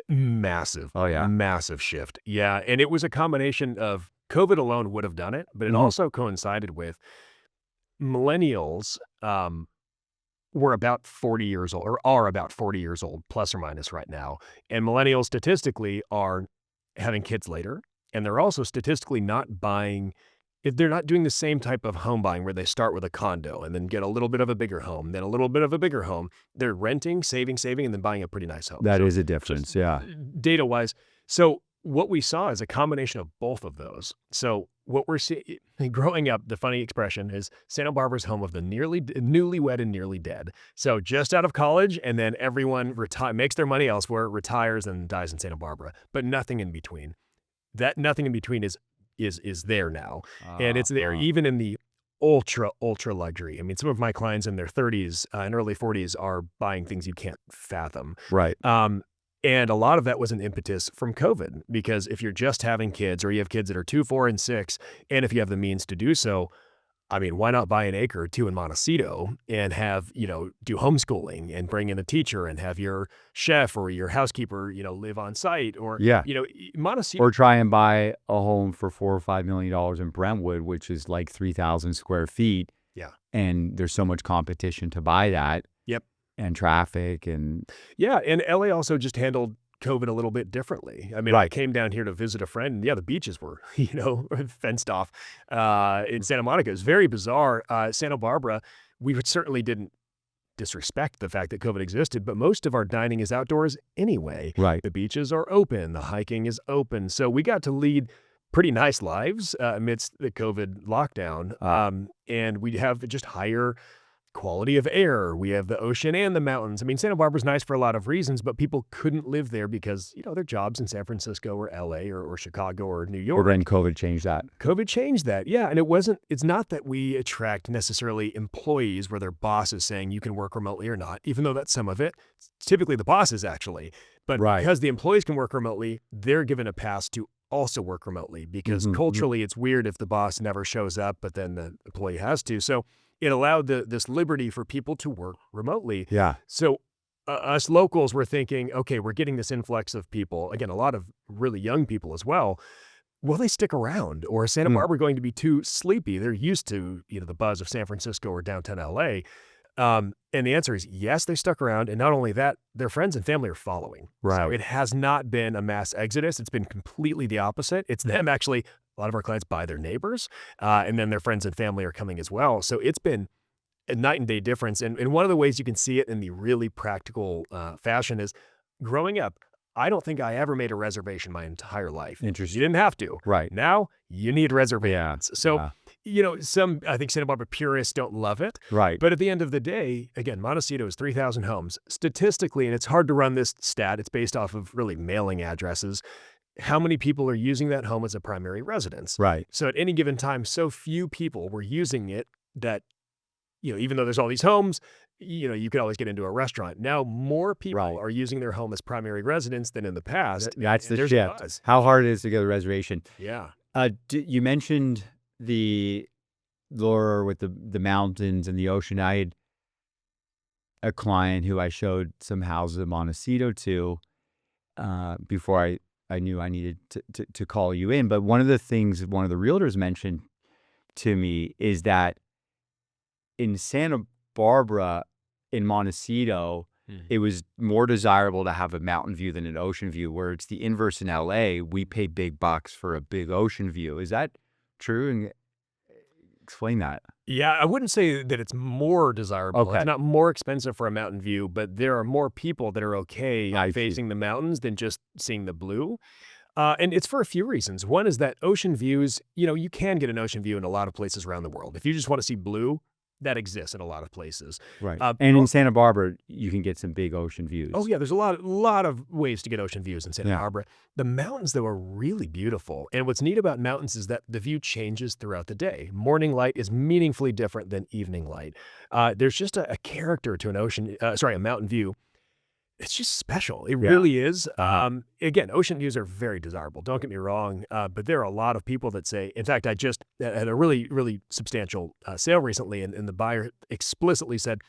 Massive. Oh, yeah. Massive shift. Yeah. And it was a combination of COVID alone would have done it, but it also coincided with millennials were about 40 years old, or are about 40 years old, plus or minus right now. And millennials statistically are having kids later. And they're also statistically not buying, they're not doing the same type of home buying where they start with a condo and then get a little bit of a bigger home, then a little bit of a bigger home. They're renting, saving, and then buying a pretty nice home. That is a difference, yeah. Data-wise. So what we saw is a combination of both of those. So what we're seeing, growing up, the funny expression is Santa Barbara's home of the newlywed and nearly dead. So just out of college, and then everyone makes their money elsewhere, retires, and dies in Santa Barbara, but nothing in between. That nothing in between is is there now. And it's there even in the ultra luxury. I mean, some of my clients in their 30s and early 40s are buying things you can't fathom. Right. And a lot of that was an impetus from COVID, because if you're just having kids, or you have kids that are 2, 4, and 6, and if you have the means to do so, I mean, why not buy an acre or two in Montecito and have, do homeschooling and bring in a teacher and have your chef or your housekeeper, live on site, or, Montecito. Or try and buy a home for $4 or $5 million in Brentwood, which is like 3,000 square feet. Yeah. And there's so much competition to buy that. Yep. And traffic and. Yeah. And LA also just handled COVID a little bit differently. I mean, I came down here to visit a friend, and the beaches were, fenced off in Santa Monica. It was very bizarre. Santa Barbara, we certainly didn't disrespect the fact that COVID existed, but most of our dining is outdoors anyway. Right. The beaches are open. The hiking is open. So we got to lead pretty nice lives amidst the COVID lockdown. And we have just higher quality of air. We have the ocean and the mountains. I mean, Santa Barbara's nice for a lot of reasons, but people couldn't live there because, their jobs in San Francisco or LA or Chicago or New York. Or then COVID changed that. COVID changed that. Yeah. And it's not that we attract necessarily employees where their boss is saying you can work remotely or not, even though that's some of it. It's typically the bosses actually. But because the employees can work remotely, they're given a pass to also work remotely, because culturally it's weird if the boss never shows up, but then the employee has to. So it allowed this liberty for people to work remotely. Yeah. So us locals were thinking, okay, we're getting this influx of people. Again, a lot of really young people as well. Will they stick around, or is Santa Barbara going to be too sleepy? They're used to the buzz of San Francisco or downtown LA. And the answer is yes, they stuck around. And not only that, their friends and family are following. Right. So it has not been a mass exodus. It's been completely the opposite. It's them actually. A lot of our clients buy their neighbors, and then their friends and family are coming as well. So it's been a night and day difference. And one of the ways you can see it in the really practical fashion is growing up. I don't think I ever made a reservation my entire life. Interesting. You didn't have to. Right. Now you need reservations. Yeah. So, some, I think Santa Barbara purists don't love it. Right. But at the end of the day, again, Montecito is 3,000 homes. Statistically, and it's hard to run this stat, it's based off of really mailing addresses. How many people are using that home as a primary residence? Right. So at any given time, so few people were using it that, even though there's all these homes, you could always get into a restaurant. Now more people are using their home as primary residence than in the past. That's the shift. How hard it is to get a reservation. Yeah. You mentioned the lure with the mountains and the ocean. I had a client who I showed some houses in Montecito to before I knew I needed to call you in. But one of the things one of the realtors mentioned to me is that in Santa Barbara, in Montecito, it was more desirable to have a mountain view than an ocean view, where it's the inverse in LA. We pay big bucks for a big ocean view. Is that true? And explain that. Yeah, I wouldn't say that it's more desirable. Okay. It's not more expensive for a mountain view, but there are more people that are okay facing the mountains than just seeing the blue. And it's for a few reasons. One is that ocean views, you can get an ocean view in a lot of places around the world. If you just want to see blue, that exists in a lot of places. Right. And in Santa Barbara, you can get some big ocean views. Oh, yeah. There's a lot of ways to get ocean views in Santa Barbara. The mountains, though, are really beautiful. And what's neat about mountains is that the view changes throughout the day. Morning light is meaningfully different than evening light. There's just a character to a mountain view. It's just special. It really is. Again, ocean views are very desirable. Don't get me wrong. But there are a lot of people that say, in fact, I just had a really, really substantial sale recently, and the buyer explicitly said,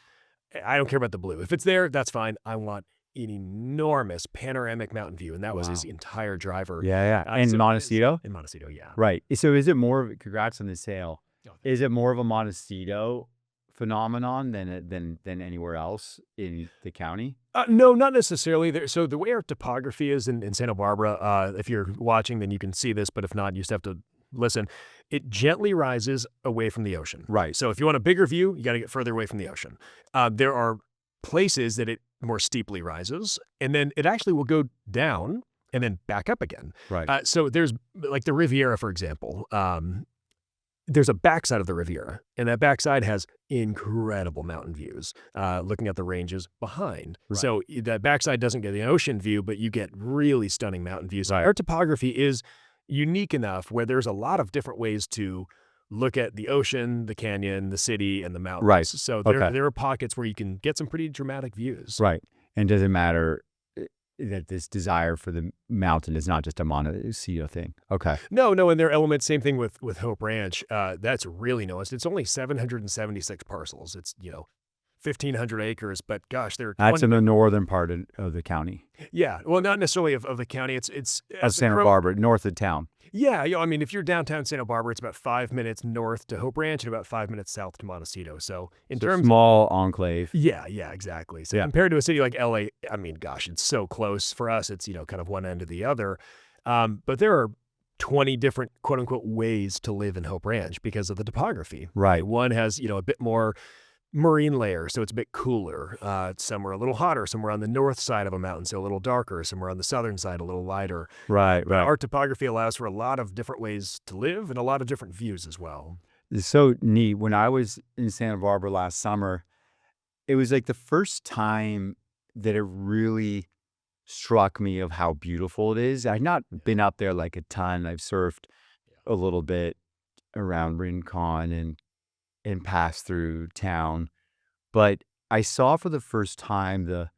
I don't care about the blue. If it's there, that's fine. I want an enormous panoramic mountain view. And that was his entire driver. In Montecito? In Montecito, yeah. Right. So is it more, congrats on the sale. Oh, is it more of a Montecito phenomenon than anywhere else in the county? No, not necessarily. So the way our topography is in Santa Barbara, if you're watching, then you can see this, but if not, you just have to listen. It gently rises away from the ocean. Right. So if you want a bigger view, you got to get further away from the ocean. There are places that it more steeply rises, and then it actually will go down and then back up again. Right. So there's like the Riviera, for example. There's a backside of the Riviera, and that backside has incredible mountain views, looking at the ranges behind. Right. So that backside doesn't get the ocean view, but you get really stunning mountain views. Right. Our topography is unique enough where there's a lot of different ways to look at the ocean, the canyon, the city, and the mountains. Right. So Okay. there are pockets where you can get some pretty dramatic views. Right. And does it matter that this desire for the mountain is not just a Montecito thing? Okay. No, and there are elements. Same thing with Hope Ranch. That's really nuanced. It's only 776 parcels. It's 1,500 acres, but gosh, there are That's 20, in the northern part of the county. yeah. Well, not necessarily of the county. It's Of as the Santa crow- Barbara, north of town. Yeah, I mean, if you're downtown Santa Barbara, it's about 5 minutes north to Hope Ranch and about 5 minutes south to Montecito. So in So terms, small enclave. yeah, exactly. So Yeah. compared to a city like LA, I mean, gosh, it's so close. For us, it's kind of one end to the other. But there are 20 different quote unquote ways to live in Hope Ranch because of the topography. Right. One has a bit more marine layer, so it's a bit cooler. Some are a little hotter. Some are on the north side of a mountain, so a little darker. Some are on the southern side, a little lighter. Right. Our topography allows for a lot of different ways to live and a lot of different views as well. It's so neat. When I was in Santa Barbara last summer, it was like the first time that it really struck me of how beautiful it is. I've not been up there like a ton. I've surfed a little bit around Rincon and passed through town. But I saw for the first time the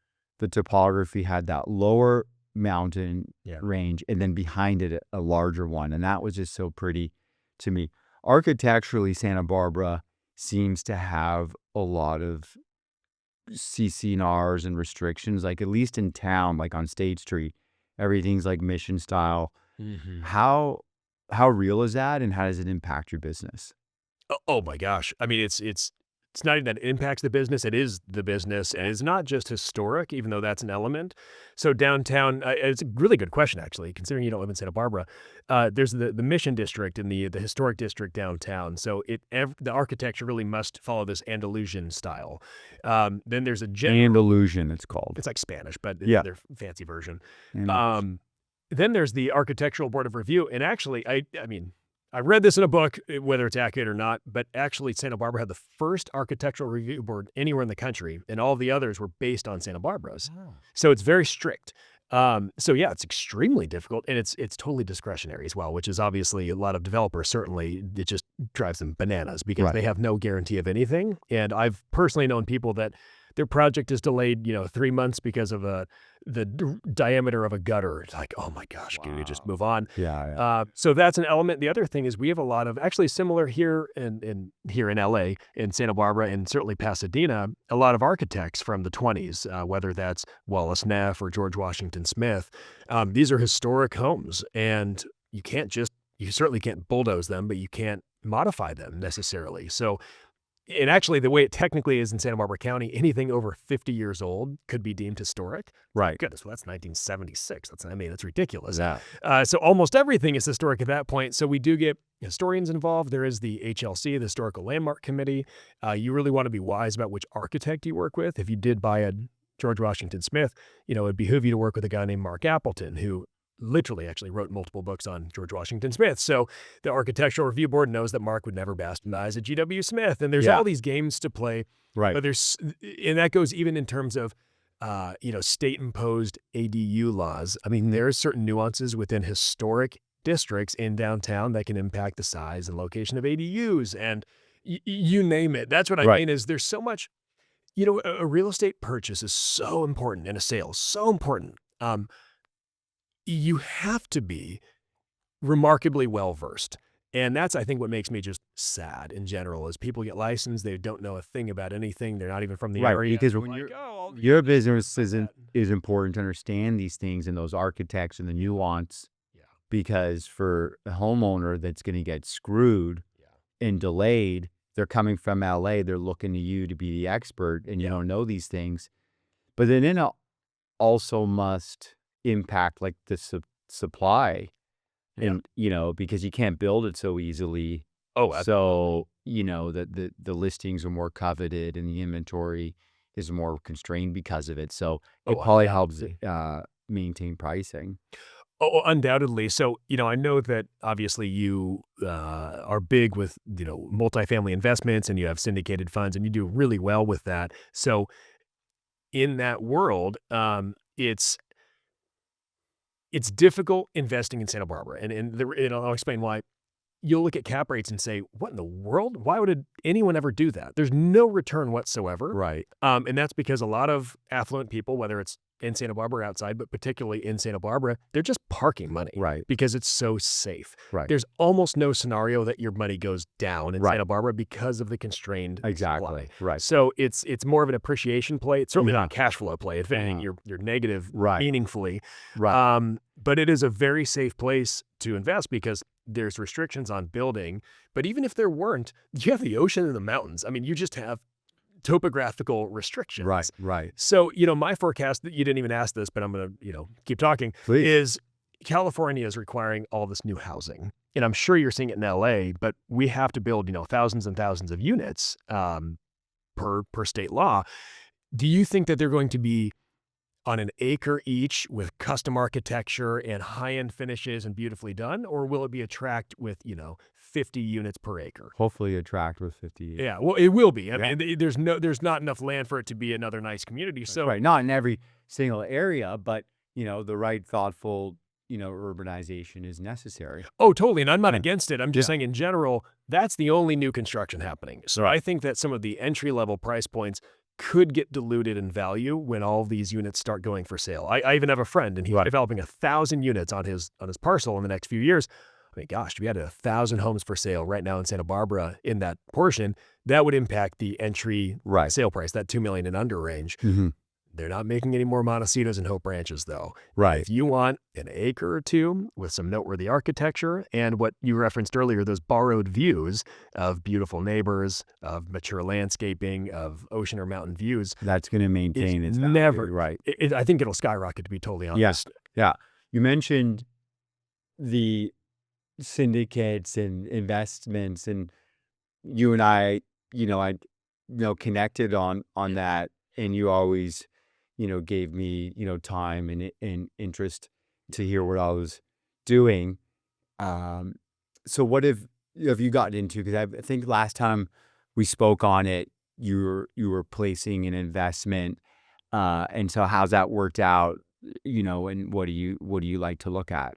topography had that lower mountain Yeah. range and then behind it a larger one. And that was just so pretty to me. Architecturally, Santa Barbara seems to have a lot of CCNRs and restrictions, like at least in town, like on State Street, everything's like mission style. Mm-hmm. How real is that, and how does it impact your business? Oh my gosh. I mean, it's not even that it impacts the business. It is the business, and it's not just historic, even though that's an element. So downtown, it's a really good question, actually, considering you don't live in Santa Barbara. There's the Mission District and the historic district downtown. So the architecture really must follow this Andalusian style. Then there's a Andalusian, it's called. It's like Spanish, but Yeah. their fancy version. And Then there's the Architectural Board of Review, and actually, I mean, I read this in a book, whether it's accurate or not, but actually Santa Barbara had the first architectural review board anywhere in the country, and all the others were based on Santa Barbara's. Oh. So it's very strict. So yeah, it's extremely difficult, and it's totally discretionary as well, which is obviously a lot of developers, certainly, it just drives them bananas because Right. they have no guarantee of anything. And I've personally known people that their project is delayed, 3 months because of the diameter of a gutter. It's like, oh my gosh, can we just move on? Yeah. So that's an element. The other thing is we have a lot of actually similar here in LA, in Santa Barbara, and certainly Pasadena, a lot of architects from the 20s, whether that's Wallace Neff or George Washington Smith. These are historic homes, and you certainly can't bulldoze them, but you can't modify them necessarily. So, and actually, the way it technically is in Santa Barbara County, anything over 50 years old could be deemed historic. Right. Goodness, well, that's 1976. That's ridiculous. Yeah. So almost everything is historic at that point. So we do get historians involved. There is the HLC, the Historical Landmark Committee. You really want to be wise about which architect you work with. If you did buy a George Washington Smith, it'd behoove you to work with a guy named Mark Appleton, who literally actually wrote multiple books on George Washington Smith. So the Architectural Review Board knows that Mark would never bastardize a G.W. Smith. And there's all these games to play. Right. But and that goes even in terms of, state-imposed ADU laws. I mean, there are certain nuances within historic districts in downtown that can impact the size and location of ADUs, and you name it. That's what I mean is there's so much, a real estate purchase is so important, and a sale is so important. You have to be remarkably well-versed. And that's, I think, what makes me just sad in general is people get licensed, they don't know a thing about anything, they're not even from the area. Because when your business is important to understand these things and those architects and the nuance. Yeah. Because for a homeowner that's going to get screwed and delayed, they're coming from LA, they're looking to you to be the expert, and you don't know these things. But then it also must impact like the supply, and because you can't build it so easily. Oh, so the listings are more coveted and the inventory is more constrained because of it. So it probably helps maintain pricing. Oh, undoubtedly. So, I know that obviously you are big with, multifamily investments, and you have syndicated funds, and you do really well with that. So in that world, it's it's difficult investing in Santa Barbara. And I'll explain why. You'll look at cap rates and say, what in the world? Why would anyone ever do that? There's no return whatsoever. Right. And that's because a lot of affluent people, whether it's in Santa Barbara or outside, but particularly in Santa Barbara, they're just parking money. Right. Because it's so safe. Right. There's almost no scenario that your money goes down in Right. Santa Barbara because of the constrained Exactly. supply. Right. So it's more of an appreciation play. It's certainly Yeah. not a cash flow play. If anything, you're negative Right. meaningfully. Right. But it is a very safe place to invest because there's restrictions on building. But even if there weren't, you have the ocean and the mountains. I mean, you just have topographical restrictions. Right. Right. So, my forecast, that you didn't even ask this, but I'm going to, keep talking, Please. is California is requiring all this new housing. And I'm sure you're seeing it in LA, but we have to build, thousands and thousands of units per state law. Do you think that they're going to be on an acre each with custom architecture and high-end finishes and beautifully done? Or will it be a tract with, 50 units per acre? Hopefully a tract with 50. Yeah, well, it will be. I mean, there's not enough land for it to be another nice community. So Right. Not in every single area, but, the right thoughtful, urbanization is necessary. Oh, totally. And I'm not Yeah. against it. I'm just saying in general, that's the only new construction happening. So I think that some of the entry-level price points could get diluted in value when all of these units start going for sale. I even have a friend, and he's developing 1,000 units on his parcel in the next few years. I mean, gosh, if we had 1,000 homes for sale right now in Santa Barbara in that portion, that would impact the entry sale price, that $2 million and under range. Mm-hmm. They're not making any more Montecitos and Hope Ranches, though. Right. If you want an acre or two with some noteworthy architecture and what you referenced earlier, those borrowed views of beautiful neighbors, of mature landscaping, of ocean or mountain views, That's going to maintain its value. never Right. I think it'll skyrocket, to be totally honest. Yeah. You mentioned the syndicates and investments, and you and I, connected on that, and you always, gave me, time and interest to hear what I was doing. So what have you gotten into? Because I think last time we spoke on it, you were placing an investment, and so how's that worked out? And what do you like to look at?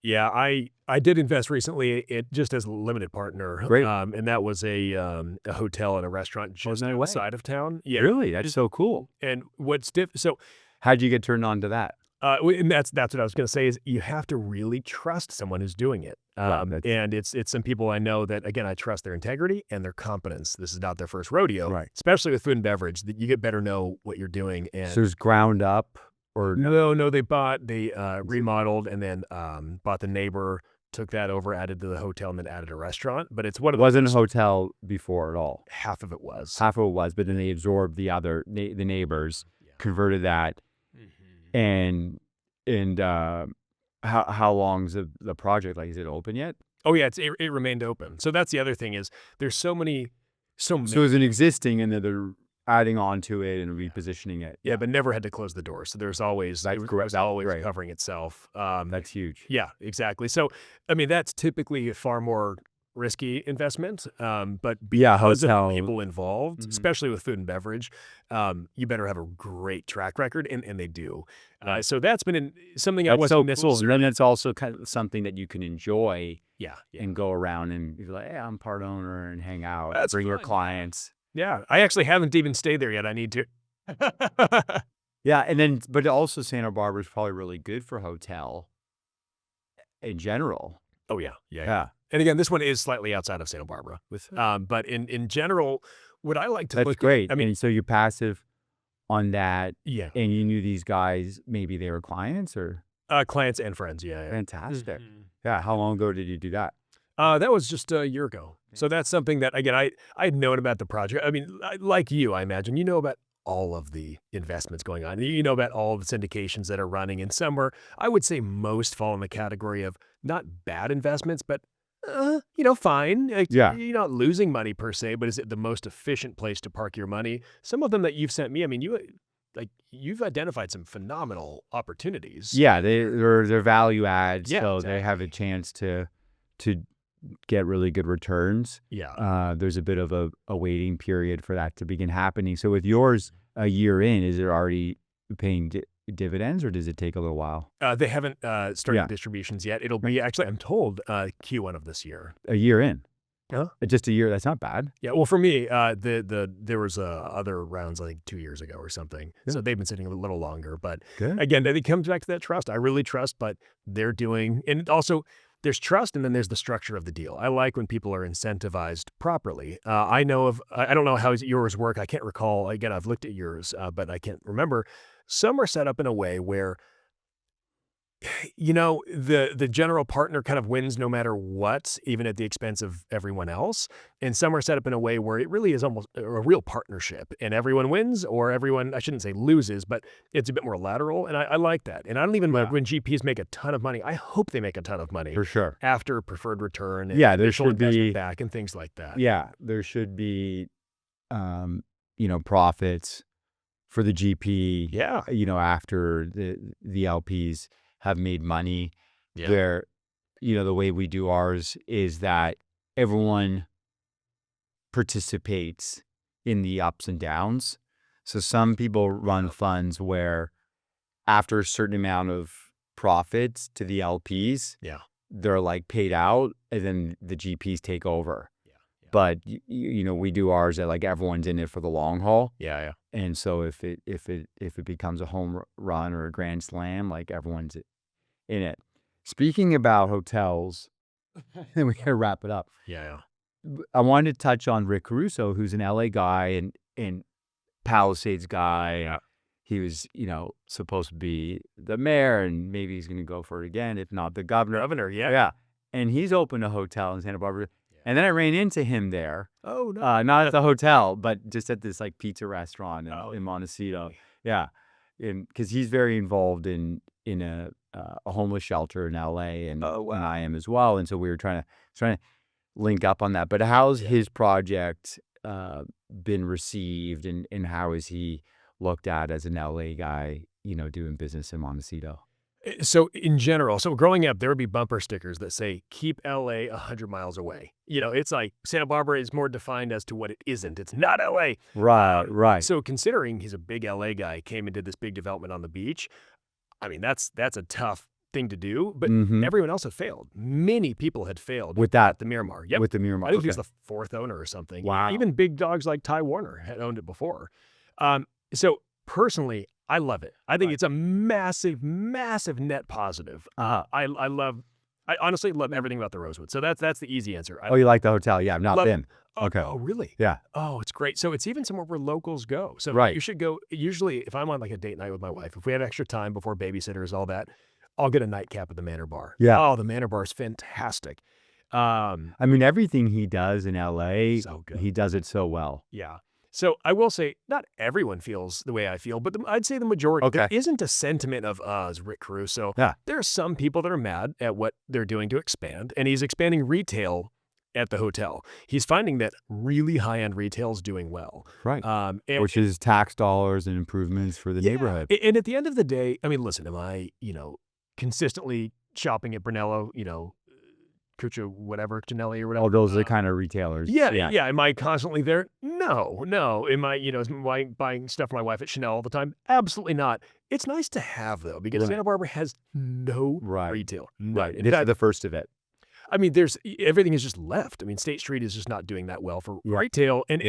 Yeah, I did invest recently, just as a limited partner. Great. And that was a hotel and a restaurant just no way. outside of town. Yeah. Really? That's so cool. And what's so How'd you get turned on to that? and that's what I was going to say is you have to really trust someone who's doing it. And it's some people I know that, again, I trust their integrity and their competence. This is not their first rodeo, Right. especially with food and beverage, that you get better know what you're doing. And So it's ground up or no, they remodeled and then bought the neighbor, took that over, added to the hotel, and then added a restaurant. But it's one of wasn't a hotel before at all. half of it was. Half of it was, but then they absorbed the other the neighbors, converted that, and how long's the project? Like, is it open yet? Oh yeah, it remained open. So that's the other thing is there's so many. So it's an existing, and then they're adding on to it and repositioning it. Yeah, but never had to close the door. So there's always it was always Right. covering itself. That's huge. Yeah, exactly. So I mean that's typically a far more risky investment. But because of hotel. people involved, Mhm. especially with food and beverage, you better have a great track record, and they do. So that's been something I That's so wasn't cool. necessarily. And then it's also kind of something that you can enjoy Yeah. and go around and be like, hey, I'm part owner, and hang out, That's bring your fun. clients. Yeah, I actually haven't even stayed there yet. I need to. Yeah, and then, but also Santa Barbara is probably really good for hotel in general. Oh yeah. And again, this one is slightly outside of Santa Barbara. But in general, what I like to That's look great. at, I mean, and so you're passive on that, yeah, and you knew these guys, maybe they were clients or clients and friends. Yeah. fantastic. Yeah, how long ago did you do that? That was just a year ago. So that's something that, again, I'd known about the project. I mean, like you, I imagine, you know about all of the investments going on. You know about all of the syndications that are running. And some were, I would say most fall in the category of not bad investments, but, fine. Like, Yeah. You're not losing money per se, but is it the most efficient place to park your money? Some of them that you've sent me, I mean, you've identified some phenomenal opportunities. Yeah, they're value adds, Yeah, so they have a chance to get really good returns. Yeah. There's a bit of a waiting period for that to begin happening. So with yours a year in, is it already paying dividends, or does it take a little while? They haven't started Yeah. distributions yet. It'll be actually, I'm told, Q1 of this year. A year in. Huh? Just a year. That's not bad. Yeah. Well, for me, there was other rounds, I think 2 years ago or something. Yeah. So they've been sitting a little longer. But Good. again, it comes back to that trust. I really trust, but they're doing, and also there's trust, and then there's the structure of the deal. I like when people are incentivized properly. I know of, I don't know how yours work. I can't recall. Again, I've looked at yours, but I can't remember. Some are set up in a way where, the general partner kind of wins no matter what, even at the expense of everyone else. And some are set up in a way where it really is almost a real partnership, and everyone wins, or everyone, I shouldn't say loses, but it's a bit more lateral. And I like that. And I don't even when GPs make a ton of money, I hope they make a ton of money For sure. after preferred return and Yeah, there initial should investment be- back and things like that. Yeah, there should be, profits for the GP. Yeah. After the LPs have made money. Yeah. Where, the way we do ours is that everyone participates in the ups and downs. So some people run funds where after a certain amount of profits to the LPs, Yeah. they're like paid out, and then the GPs take over. Yeah. But we do ours that like everyone's in it for the long haul. Yeah. And so if it becomes a home run or a grand slam, like everyone's in it. Speaking about hotels, then we gotta wrap it up. Yeah. I wanted to touch on Rick Caruso, who's an LA guy and Palisades guy. Yeah. He was, supposed to be the mayor, and maybe he's going to go for it again, if not the governor. Governor. Yeah. Yeah. And he's opened a hotel in Santa Barbara. And then I ran into him there. Oh, no. Not at the hotel, but just at this like pizza restaurant in Montecito. Okay. Yeah. Because he's very involved in a homeless shelter in LA, and I am as well. And so we were trying to link up on that. But how's his project been received, and how is he looked at as an LA guy, doing business in Montecito? So in general, growing up, there would be bumper stickers that say, keep LA 100 miles away. It's like Santa Barbara is more defined as to what it isn't. It's not LA. Right. So considering he's a big LA guy, came and did this big development on the beach, I mean, that's a tough thing to do, but everyone else had failed. Many people had failed with that, at the Miramar. Yep. With the Miramar. I think he was the fourth owner or something. Wow. Even big dogs like Ty Warner had owned it before. So personally, I love it. I think it's a massive, massive net positive. I honestly love everything about the Rosewood. So that's the easy answer. You like the hotel? Yeah, I've not been. Okay. Oh, really? Yeah. Oh, it's great. So it's even somewhere where locals go. So Right. you should go. Usually, if I'm on like a date night with my wife, if we have extra time before babysitters, all that, I'll get a nightcap at the Manor Bar. Yeah. Oh, the Manor Bar is fantastic. I mean, everything he does in LA, So good. he does it so well. Yeah. So I will say, not everyone feels the way I feel, but I'd say the majority. Okay. There isn't a sentiment of, it's Rick Caruso. Yeah. There are some people that are mad at what they're doing to expand, and he's expanding retail at the hotel. He's finding that really high-end retail is doing well. Right. And, Which is tax dollars and improvements for the neighborhood. And at the end of the day, I mean, listen, am I, consistently shopping at Brunello, Cuccio, whatever, Ginelli or whatever? All those are the kind of retailers. Yeah. Am I constantly there? No. Am I, am I buying stuff for my wife at Chanel all the time? Absolutely not. It's nice to have, though, because Santa Barbara has no retail. Right. In This fact, is the first of it. I mean, everything is just left. I mean, State Street is just not doing that well for retail. And,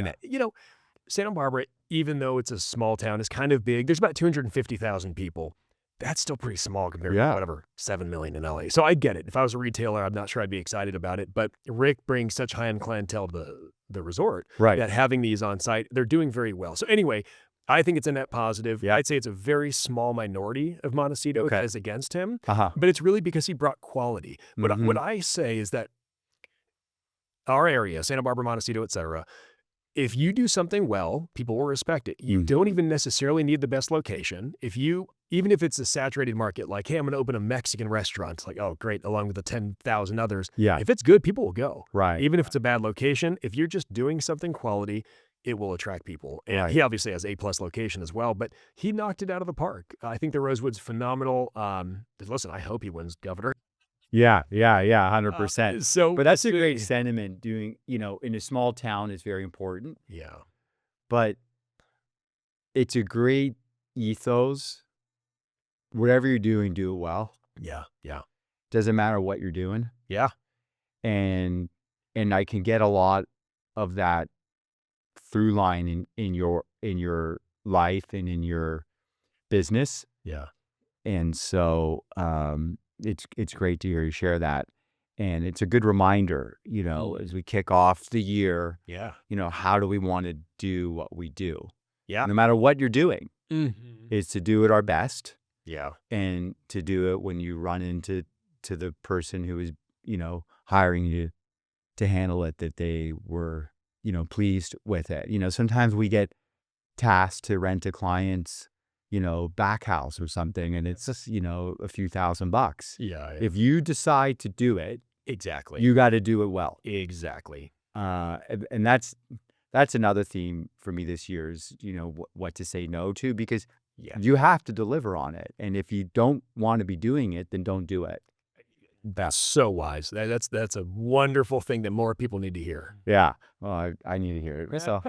Santa Barbara, even though it's a small town, is kind of big. There's about 250,000 people. That's still pretty small compared to whatever, 7 million in LA. So I get it. If I was a retailer, I'm not sure I'd be excited about it. But Rick brings such high-end clientele to the resort that having these on site, they're doing very well. So anyway, I think it's a net positive. I'd say it's a very small minority of Montecito that is against him. But it's really because he brought quality. What I say is that our area, Santa Barbara, Montecito, et cetera, if you do something well, people will respect it. You don't even necessarily need the best location. Even if it's a saturated market, like, hey, I'm going to open a Mexican restaurant, it's like, oh, great, along with the 10,000 others. Yeah. If it's good, people will go. Right. Even if it's a bad location, if you're just doing something quality, it will attract people. And he obviously has A+ location as well, but he knocked it out of the park. I think the Rosewood's phenomenal. Listen, I hope he wins governor. Yeah, 100%. But that's a great good. sentiment. Doing, in a small town is very important. Yeah. But it's a great ethos whatever you're doing, do it well. Yeah. Yeah. Doesn't matter what you're doing. Yeah. And I can get a lot of that through line in your life and in your business. Yeah. And so it's great to hear you share that. And it's a good reminder, as we kick off the year, Yeah. how do we want to do what we do? Yeah. No matter what you're doing, Mm-hmm. is to do it our best. Yeah. And to do it when you run into the person who is, hiring you to handle it, that they were, pleased with it. Sometimes we get tasked to rent a client's, back house or something, and it's just, a few $1,000. Yeah. If you decide to do it, Exactly. you got to do it well. Exactly. And that's another theme for me this year is, what to say no to, because you have to deliver on it. And if you don't want to be doing it, then don't do it. That's so wise. That's a wonderful thing that more people need to hear. Yeah. Well, I need to hear it. So,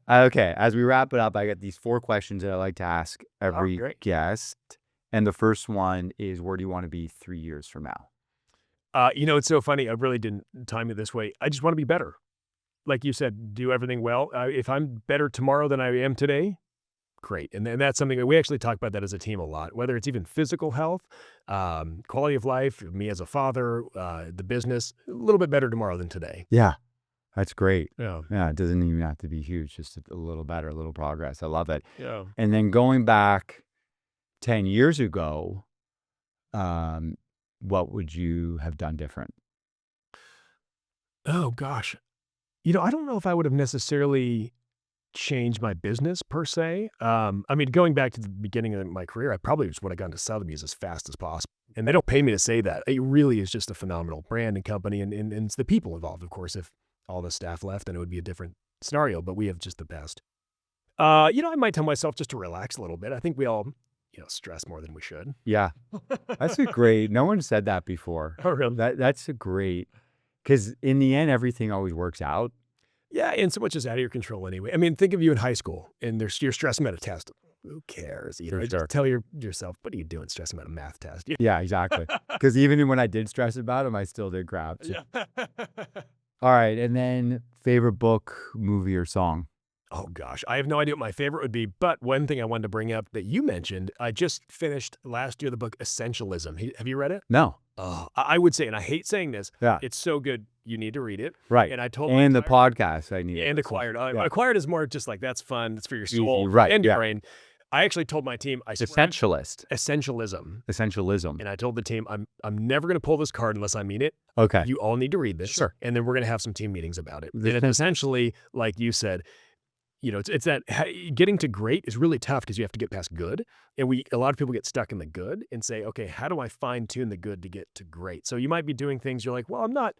okay. As we wrap it up, I got these 4 questions that I like to ask every guest. And the first one is, where do you want to be 3 years from now? It's so funny. I really didn't time it this way. I just want to be better. Like you said, do everything well. If I'm better tomorrow than I am today, great. And that's something that we actually talk about that as a team a lot, whether it's even physical health, quality of life, me as a father, the business, a little bit better tomorrow than today. Yeah. That's great. Yeah. Yeah. It doesn't even have to be huge, just a little better, a little progress. I love it. Yeah. And then going back 10 years ago, what would you have done different? Oh, gosh. I don't know if I would have necessarily changed my business per se. Going back to the beginning of my career, I probably just would have gone to Sotheby's as fast as possible. And they don't pay me to say that. It really is just a phenomenal brand and company. And it's the people involved, of course. If all the staff left, then it would be a different scenario. But we have just the best. I might tell myself just to relax a little bit. I think we all, stress more than we should. Yeah. That's a great, no one said that before. Oh, really? That's a great, because in the end, everything always works out. Yeah, and so much is out of your control anyway. Think of you in high school, and you're stressing about a test. Who cares? Just tell yourself, what are you doing stressing about a math test? Yeah, exactly. Because even when I did stress about them, I still did crap. Yeah. All right, and then favorite book, movie, or song? Oh, gosh. I have no idea what my favorite would be, but one thing I wanted to bring up that you mentioned, I just finished last year the book Essentialism. Have you read it? No. Oh, I would say, and I hate saying this, yeah, it's so good, you need to read it. Right. And I told the podcast, I need and it. Acquired. Yeah. Acquired is more just like, that's fun. It's for your soul right. and your brain. I actually told my team, Essentialism. And I told the team, I'm never going to pull this card unless I mean it. Okay. You all need to read this. Sure. And then we're going to have some team meetings about it. And it's essentially, like you said, it's that getting to great is really tough because you have to get past good. And a lot of people get stuck in the good and say, okay, how do I fine tune the good to get to great? So you might be doing things you're like, well, I'm not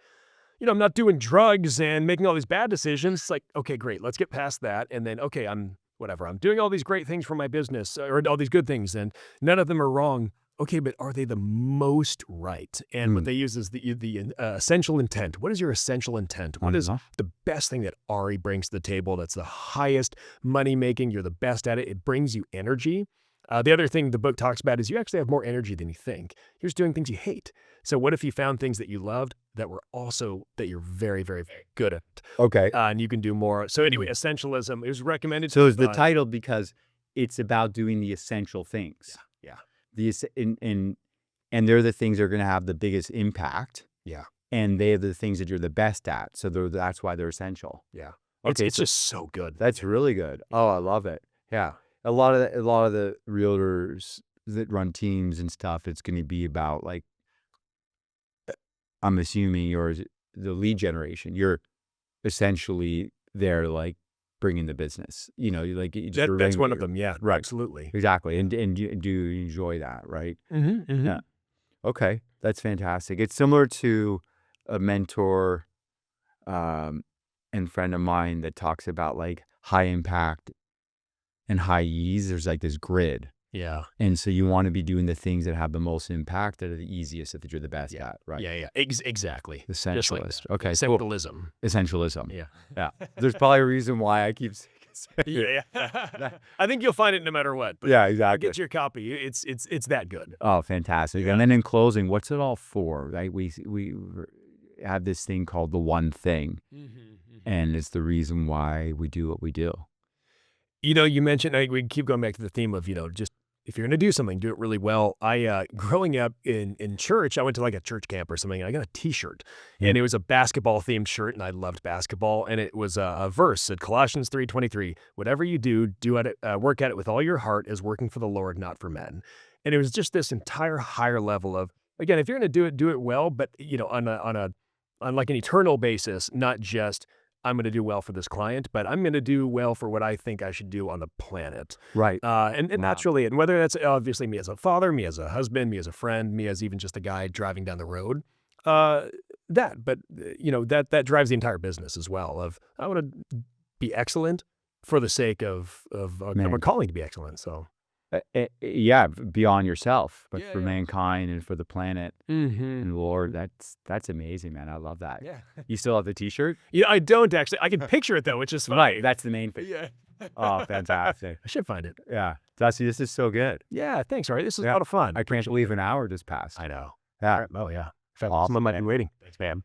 doing drugs and making all these bad decisions. It's like, okay, great. Let's get past that. And then, okay, I'm doing all these great things for my business or all these good things and none of them are wrong. Okay, but are they the most right? And what they use is the essential intent. What is your essential intent? What is the best thing that Ari brings to the table that's the highest money making? You're the best at it. It brings you energy. The other thing the book talks about is you actually have more energy than you think. You're just doing things you hate. So what if you found things that you loved that were also that you're very, very, very good at? Okay. And you can do more. So anyway, Essentialism, it was recommended. So is the title because it's about doing the essential things. Yeah. And they're the things that are going to have the biggest impact. Yeah. And they're the things that you're the best at. So that's why they're essential. Yeah. Okay. It's just so good. That's really good. Oh, I love it. Yeah. A lot of the realtors that run teams and stuff, it's going to be about like, I'm assuming yours, the lead generation. You're essentially there like bringing the business, that's one of them. Yeah, right. Absolutely. Exactly. And do you enjoy that, right? Mm-hmm, mm-hmm. Yeah. Okay. That's fantastic. It's similar to a mentor and friend of mine that talks about like high impact and high ease. There's like this grid. Yeah. And so you want to be doing the things that have the most impact, that are the easiest, that you're the best at, right? Yeah. Exactly. Essentialist. Okay. Essentialism. Cool. Essentialism. Yeah. Yeah. There's probably a reason why I keep Yeah. I think you'll find it no matter what. But Yeah, exactly. get your copy. It's that good. Oh, fantastic. Yeah. And then in closing, what's it all for, right? We have this thing called the one thing, and it's the reason why we do what we do. You mentioned, we keep going back to the theme of, just if you're going to do something, do it really well. Growing up in church, I went to like a church camp or something, and I got a t-shirt, and it was a basketball themed shirt, and I loved basketball. And it was a verse at Colossians 3:23, whatever you do, work at it with all your heart as working for the Lord, not for men. And it was just this entire higher level of, again, if you're going to do it well, but on like an eternal basis, not just, I'm going to do well for this client, but I'm going to do well for what I think I should do on the planet. Right. And that's really it. And whether that's obviously me as a father, me as a husband, me as a friend, me as even just a guy driving down the road, that drives the entire business as well. Of, I want to be excellent for the sake of I'm calling to be excellent. So. Yeah, beyond yourself, but for Yeah. mankind and for the planet and Lord, that's amazing, man. I love that. Yeah. You still have the t-shirt? Yeah, I don't actually. I can picture it though, which is funny. Right. That's the main thing. Yeah. Oh, fantastic. I should find it. Yeah. Dusty, this is so good. Yeah, thanks, Ari. This is a lot of fun. I can't believe an hour just passed. I know. Yeah. Oh, yeah. Awesome. Someone might be waiting. Thanks, man.